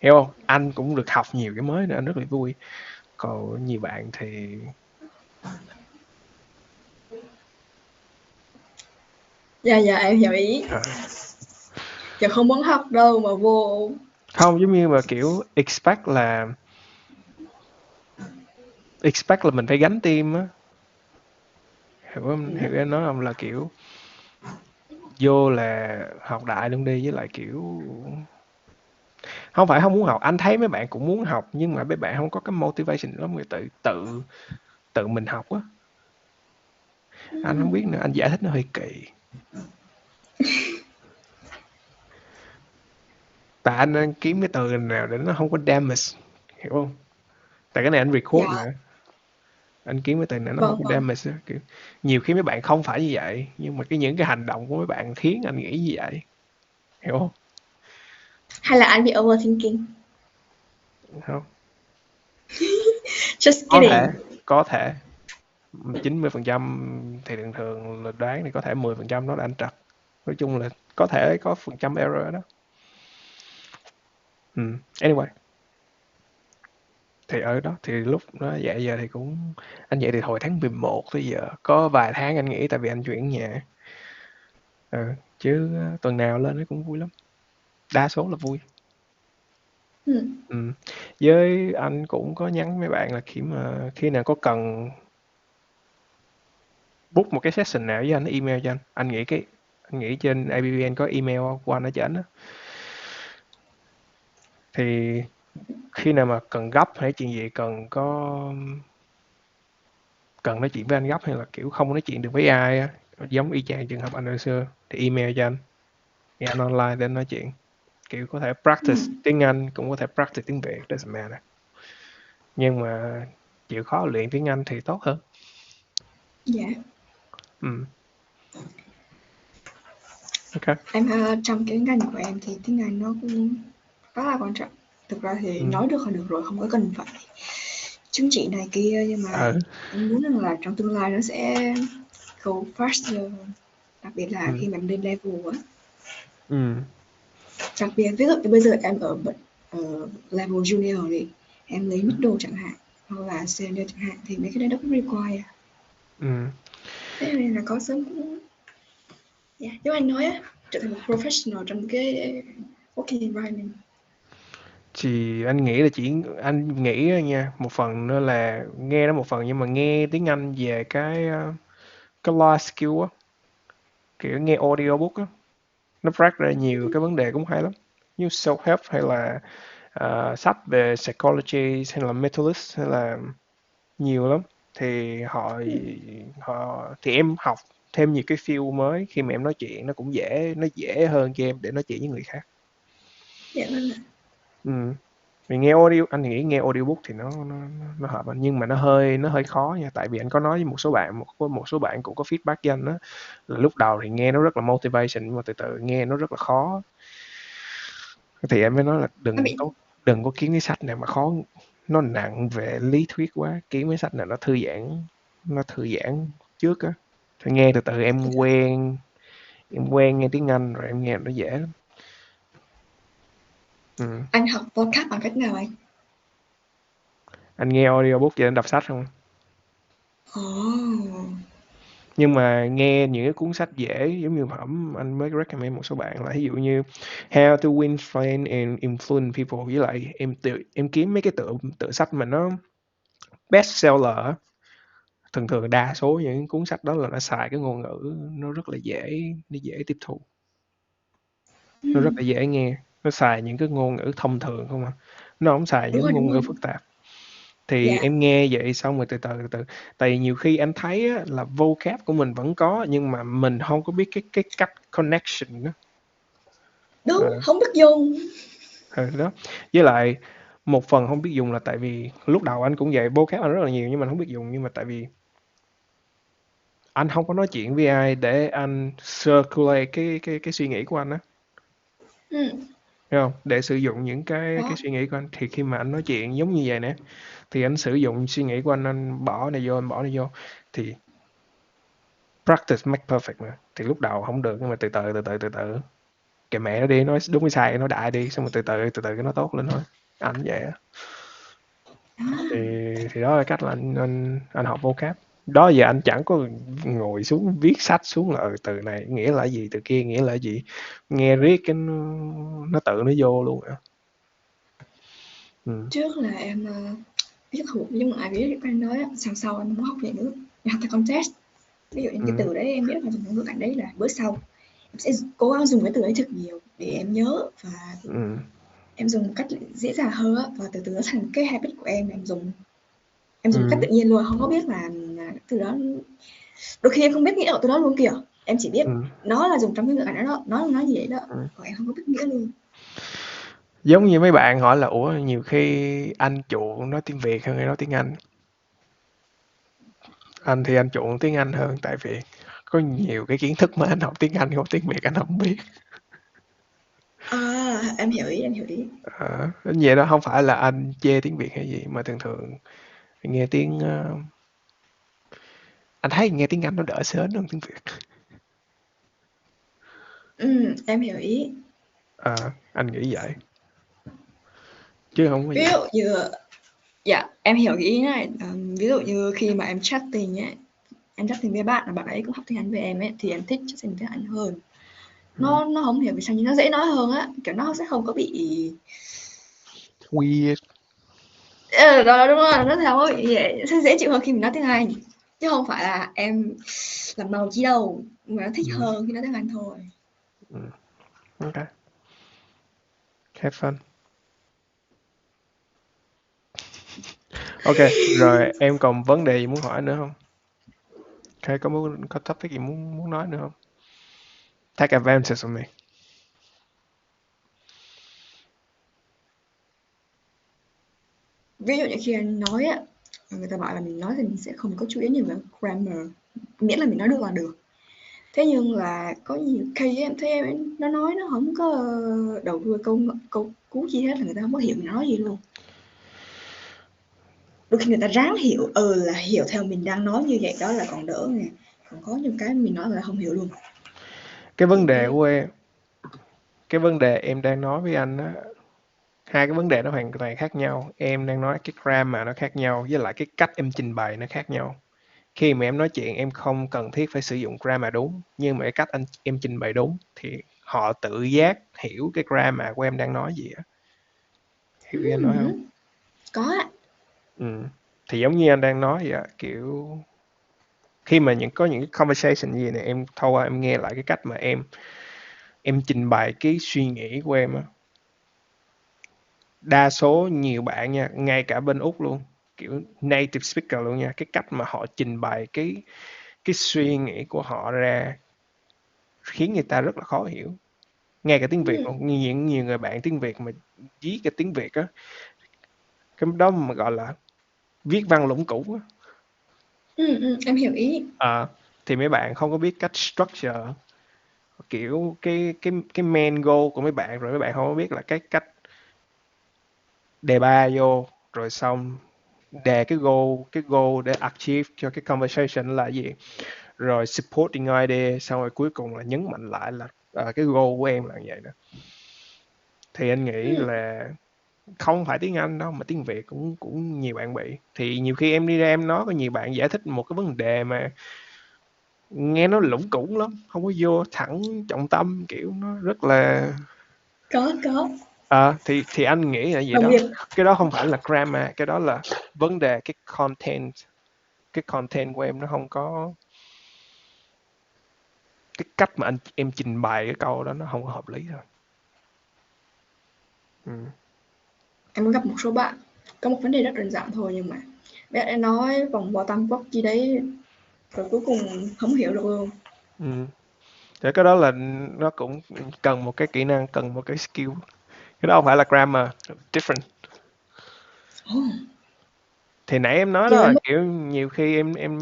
hiểu không? Anh cũng được học nhiều cái mới nên anh rất là vui. Còn nhiều bạn thì Dạ dạ em hiểu ý. ờ, Giờ không muốn học đâu mà vô. không, giống như mà kiểu expect là mình phải gánh team á, hiểu không? Hiểu em nói không, là kiểu vô là học đại luôn đi, với lại kiểu không phải không muốn học, anh thấy mấy bạn cũng muốn học nhưng mà mấy bạn không có cái motivation lắm, người tự tự tự mình học á. Anh không biết nữa, anh giải thích nó hơi kỳ, tại anh đang kiếm cái từ nào để nó không có damage, hiểu không? Tại cái này anh record Dạ, mà, anh kiếm cái từ nào nó không vâng có vâng. damage á, kiểu nhiều khi mấy bạn không phải như vậy nhưng mà những cái hành động của mấy bạn khiến anh nghĩ như vậy, hiểu không? Hay là anh bị overthinking? Không, Just có thể, kidding. có thể 90% thì thường thường là đoán thì có thể 10% nó là anh trật. Nói chung là có thể có phần trăm error đó. Anyway, thì ở đó thì lúc đó dạy giờ thì cũng anh dạy từ hồi tháng 11 tới giờ có vài tháng anh nghỉ tại vì anh chuyển nhà. Chứ tuần nào lên nó cũng vui lắm, đa số là vui. Ừm, Với anh cũng có nhắn mấy bạn là khi nào có cần book một cái session nào với anh email cho anh nghĩ trên ABVN có email của anh ở trên đó, thì khi nào mà cần gấp hay chuyện gì cần nói chuyện với anh gấp hay là kiểu không nói chuyện được với ai á, giống y chang trường hợp anh hồi xưa thì email cho anh, thì anh online để anh nói chuyện, kiểu có thể practice tiếng Anh cũng có thể practice tiếng Việt, doesn't matter, nhưng mà chịu khó luyện tiếng Anh thì tốt hơn. dạ. Ừ, ok. Em, trong cái ngành của em thì tiếng Anh nó cũng khá là quan trọng. Thực ra thì Ừ. nói được là được rồi, không có cần phải chứng chỉ này kia, nhưng mà Ừ. em muốn rằng là trong tương lai nó sẽ go faster hơn, đặc biệt là Ừ. khi mà em lên level á. Ừ. Đặc biệt ví dụ như bây giờ em ở level junior thì em lấy middle chẳng hạn, hoặc là senior chẳng hạn, thì mấy cái đấy nó cũng require. Ừ. Thế nên là có sớm cũng yeah, giống anh nói á, trở thành một professional trong cái working environment. Thì anh nghĩ nha, một phần nữa là nghe đó một phần, nhưng mà nghe tiếng Anh về cái life skill á, kiểu nghe audiobook á, nó phát ra nhiều cái vấn đề cũng hay lắm, như self help hay là sách về psychology hay là mentalist hay là nhiều lắm. Thì họ thì em học thêm nhiều cái feel mới, khi mà em nói chuyện nó dễ hơn cho em để nói chuyện với người khác. Dạ vâng ạ. Ừ. Vì nghe audio, anh nghĩ nghe audiobook thì nó hợp anh, nhưng mà nó hơi khó nha, tại vì anh có nói với một số bạn cũng có feedback với anh đó, là lúc đầu thì nghe nó rất là motivation nhưng mà từ từ nghe nó rất là khó. Thì em mới nói là Nó bị đừng có kiếm cái sách nào mà khó, nó nặng về lý thuyết quá, kiếm cái sách nào nó thư giãn trước á, thì nghe từ từ em quen nghe tiếng Anh rồi em nghe nó dễ lắm. Ừ. anh học podcast bằng cách nào anh? Anh nghe audiobook vậy anh đọc sách không? Ồ. Nhưng mà nghe những cái cuốn sách dễ giống như phẩm anh mới recommend một số bạn là ví dụ như How to Win Friends and Influence People, với lại em kiếm mấy cái tựa sách mà nó best seller á. Thường thường đa số những cuốn sách đó là nó xài cái ngôn ngữ nó rất là dễ tiếp thu, nó rất Ừ, là dễ nghe, nó xài những cái ngôn ngữ thông thường không à, nó không xài đúng những rồi, đúng ngôn ngữ rồi. phức tạp. Thì Dạ, em nghe vậy xong rồi từ từ, tại vì nhiều khi anh thấy á, là vocab của mình vẫn có nhưng mà mình không có biết cái cách connection đó. đúng, Ờ, không biết dùng. đó. Với lại một phần không biết dùng là tại vì lúc đầu anh cũng vậy, vocab anh rất là nhiều nhưng mà anh không biết dùng, nhưng mà tại vì anh không có nói chuyện với ai để anh circulate cái suy nghĩ của anh á, Ừ, hiểu không? Để sử dụng những cái đó, suy nghĩ của anh, thì khi mà anh nói chuyện giống như vậy nè, thì anh sử dụng suy nghĩ của anh bỏ này vô, anh bỏ này vô, thì practice make perfect mà. Thì lúc đầu không được nhưng mà từ từ kệ mẹ nó đi, nói đúng hay sai nó đại đi, xong rồi từ từ cái nó tốt lên thôi. Anh vậy á. thì thì đó là cách là anh học vocab. Đó giờ anh chẳng có ngồi xuống viết sách xuống là từ này nghĩa là gì, từ kia nghĩa là gì, nghe riết cái nó tự nó vô luôn à. Ừ. trước là em, viết thuộc nhưng mà ai biết em nói á, sau sau em hông học vậy nữa, em học theo context. Ví dụ như cái Ừ. từ đấy em biết là dùng trong ngữ cảnh đấy là bữa sau em sẽ cố gắng dùng cái từ đấy thật nhiều để em nhớ và Ừ. em dùng một cách dễ dàng hơn á, và từ từ nó thành cái habit của em dùng một cách Ừ. tự nhiên luôn, không có biết là từ đó đôi khi em không biết nghĩa của từ đó luôn kìa, em chỉ biết Ừ. nó là dùng trong cái ngữ cảnh đó, nó nói gì đấy đó, Ừ. còn em không có biết nghĩa luôn. Giống như mấy bạn hỏi là ủa nhiều khi anh chuộng nói tiếng Việt hơn hay nói tiếng Anh. Anh thì anh chuộng tiếng Anh hơn, tại vì có nhiều cái kiến thức mà anh học tiếng Anh không, tiếng Việt anh không biết. Em hiểu ý, em hiểu ý. Vậy đó không phải là anh chê tiếng Việt hay gì, mà thường thường nghe tiếng anh thấy nghe tiếng Anh nó đỡ sến hơn tiếng Việt. Em hiểu ý. Anh nghĩ vậy chứ không có Ví gì. dụ như dạ, em hiểu cái ý này. Ví dụ như khi mà em chatting với bạn là bạn ấy cũng học tiếng Anh với em ấy, thì em thích chatting tiếng Anh hơn. Ừ. Nó không hiểu vì sao nhưng nó dễ nói hơn á, kiểu nó sẽ không có bị Weird. đó, đúng rồi, nó sẽ không có bị vậy, sẽ dễ chịu hơn khi mình nói tiếng Anh. Chứ không phải là em làm màu chi đâu, mà nó thích Ừ. hơn khi nói tiếng Anh thôi. Ừ. Ok, have fun. Ok, rồi em còn vấn đề gì muốn hỏi nữa không? Hay có topic gì muốn muốn nói nữa không? Take advantage of me. Ví dụ như khi anh nói á, người ta bảo là mình nói thì mình sẽ không có chú ý nhiều về grammar, miễn là mình nói được là được. Thế nhưng là có nhiều khi em thấy nó nói nó không có đầu đuôi câu cú gì hết là người ta không có hiểu mình nói gì luôn. Đôi khi người ta ráng hiểu, là hiểu theo mình đang nói như vậy đó là còn đỡ nè, còn có những cái mình nói người ta không hiểu luôn. Cái vấn Kiểu đề thế. của em, cái vấn đề em đang nói với anh á, hai cái vấn đề nó hoàn toàn khác nhau. Em đang nói cái grammar nó khác nhau, với lại cái cách em trình bày nó khác nhau. Khi mà em nói chuyện em không cần thiết phải sử dụng grammar đúng, nhưng mà cái cách em trình bày đúng thì họ tự giác hiểu cái grammar của em đang nói gì á. Hiểu ý anh nói không? Có á. Ừ. Thì giống như anh đang nói vậy á, kiểu khi mà có những cái conversation gì này, em thâu qua em nghe lại cái cách mà em trình bày cái suy nghĩ của em á, đa số nhiều bạn nha, ngay cả bên Úc luôn, kiểu native speaker luôn nha, cái cách mà họ trình bày cái suy nghĩ của họ ra khiến người ta rất là khó hiểu. Ngay cả tiếng Việt luôn, những nhiều người bạn tiếng Việt mà viết cái tiếng Việt á, cái đó mà gọi là viết văn lũng củng á. Em hiểu ý. Thì mấy bạn không có biết cách structure, kiểu cái main goal của mấy bạn, rồi mấy bạn không có biết là cái cách đề ba vô, rồi xong đề cái goal để achieve cho cái conversation là gì, rồi supporting idea, xong rồi cuối cùng là nhấn mạnh lại là cái goal của em là như vậy đó. Thì anh nghĩ là không phải tiếng Anh đâu mà tiếng Việt cũng cũng nhiều bạn bị. Thì nhiều khi em đi ra em nói có nhiều bạn giải thích một cái vấn đề mà nghe nó lủng củng lắm, không có vô thẳng trọng tâm, kiểu nó rất là Có thì anh nghĩ là vậy đồng đó. nghiệp. Cái đó không phải là grammar, cái đó là vấn đề cái content của em nó không có cái cách mà em trình bày cái câu đó nó không có hợp lý thôi. Ừ. Em gặp một số bạn có một vấn đề rất đơn giản thôi, nhưng mà bạn ấy nói vòng vo tam quốc gì đấy rồi cuối cùng không hiểu được luôn. Ừ. Thì cái đó là nó cũng cần một cái kỹ năng, cần một cái skill. Cái đó không phải là grammar, different. Ồ, Thì nãy em nói giờ đó, em mới kiểu nhiều khi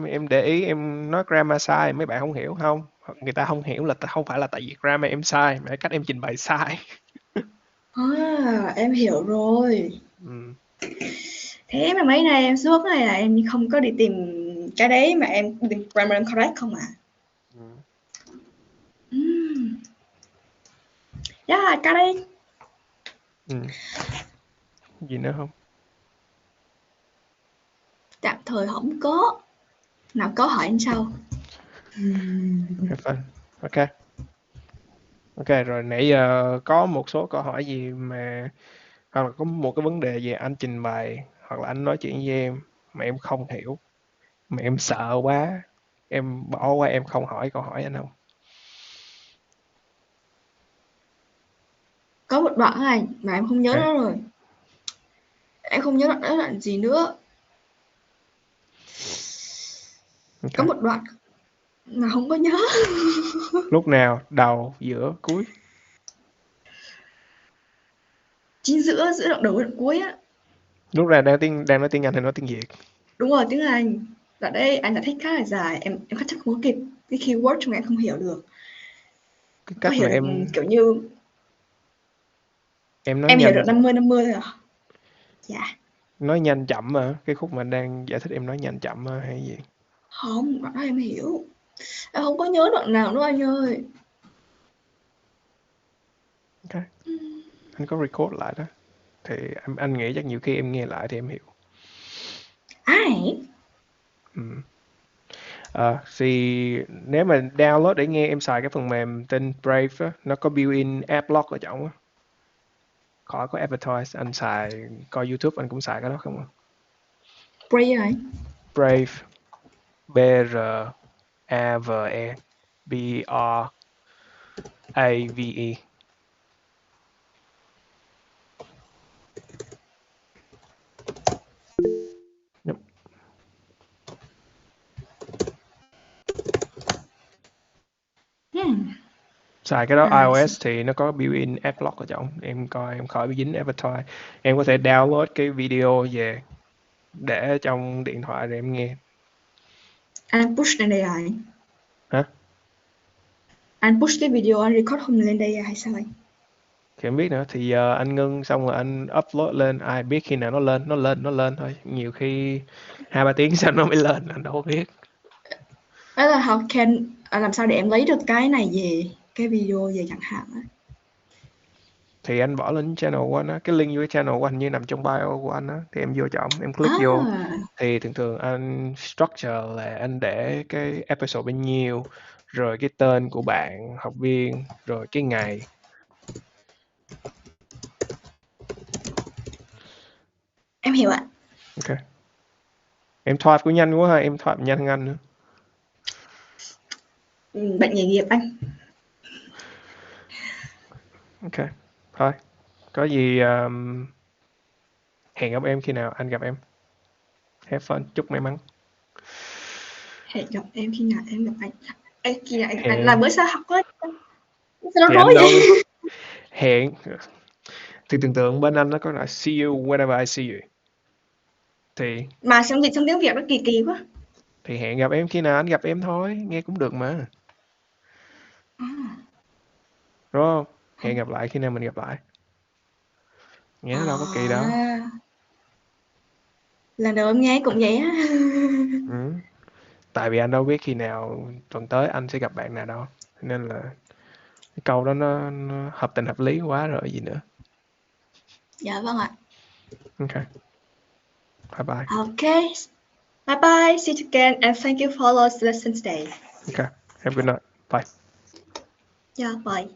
em để ý em nói grammar sai mấy bạn không hiểu không? Người ta không hiểu là không phải là tại vì grammar em sai mà cách em trình bày sai. em hiểu rồi. Ừ. Thế mà mấy nay em suốt này là em không có đi tìm cái đấy mà em tìm grammar correct không à. Ừ. Ừm, Chắc là cái đấy Ừ. Gì nữa không? tạm thời không có. Nào có hỏi anh sau. Have fun. Ok. Ok rồi, nãy giờ có một số câu hỏi gì mà hoặc là có một cái vấn đề gì anh trình bày hoặc là anh nói chuyện với em mà em không hiểu, mà em sợ quá, em bỏ qua em không hỏi câu hỏi anh không? Có một đoạn này mà em không nhớ Ok. nó rồi. Em không nhớ đoạn đó là đoạn gì nữa. Ok. Có một đoạn mà không có nhớ. Lúc nào? Đầu, giữa, cuối? Chính giữa giữa đoạn đầu và đoạn cuối á. Lúc nào đang nói tiếng Anh hay nói tiếng Việt? Đúng rồi, tiếng Anh. Đoạn đấy anh giải thích khá là dài, em chắc không có kịp. Cái keyword trong em không hiểu được. Cái Có cách hiểu mà được kiểu như em nói em hiểu nhanh được 50-50 thôi à. Dạ. nói nhanh chậm mà, cái khúc mà anh đang giải thích em nói nhanh chậm mà hay gì? Không, đoạn đó em hiểu. Em không có nhớ đoạn nào nữa anh ơi. Ok, anh có record lại đó. Thì anh nghĩ chắc nhiều khi em nghe lại thì em hiểu. Ai? Ừ. Thì nếu mà download để nghe em xài cái phần mềm tên Brave á, nó có built-in adblock ở trong á, khỏi có advertise. Anh xài coi YouTube anh cũng xài cái đó không à. Pray này. Brave, Brave, Brave. Yep. Hmm. Xài cái đó I see. iOS thì nó có built-in adblock ở trong, em coi em khỏi bị dính advertise. Em có thể download cái video về để ở trong điện thoại để em nghe. Anh push lên đây à anh? Hả? Anh push cái video anh record không lên đây à hay sao anh? Thì em biết nữa, thì giờ anh ngưng xong rồi anh upload lên, ai biết khi nào nó lên thôi, nhiều khi 2-3 tiếng sau nó mới lên, anh đâu có biết. Đó là how can làm sao để em lấy được cái này về cái video về chẳng hạn á. Thì anh bỏ lên channel của anh á, cái link vô cái channel của anh như nằm trong bio của anh á, thì em vô chọn em click vô. À, Thì thường thường anh structure là anh để cái episode bao nhiêu, rồi cái tên của bạn học viên, rồi cái ngày. em hiểu ạ. Ok, em type cũng nhanh quá ha, em type nhanh hơn anh nữa. Bệnh nghề nghiệp anh. Ok, thôi có gì hẹn gặp em khi nào anh gặp em. Have fun, chúc may mắn. Hẹn gặp em khi nào em gặp anh. Ê, khi nào anh là Hẹn bữa sau học á. Sao nó thì rối anh đâu vậy? hẹn thì tưởng tượng bên anh nó có là see you whenever I see you, thì Mà xong dịch xong tiếng Việt nó kỳ kỳ quá. hẹn gặp em khi nào anh gặp em thôi, nghe cũng được mà, À, đúng không? Hẹn không. gặp lại khi nào mình gặp lại, nghe nó đâu có kỳ đâu. À, lần đầu em nghe cũng vậy á. Ừ. Tại vì anh đâu biết khi nào tuần tới anh sẽ gặp bạn nào đâu, nên là cái câu đó nó hợp tình hợp lý quá rồi gì nữa. Dạ vâng ạ. Okay. Bye-bye. Okay. Bye bye. See you again, and thank you for those lessons today. Okay. Have a good night. Bye. Yeah. Bye.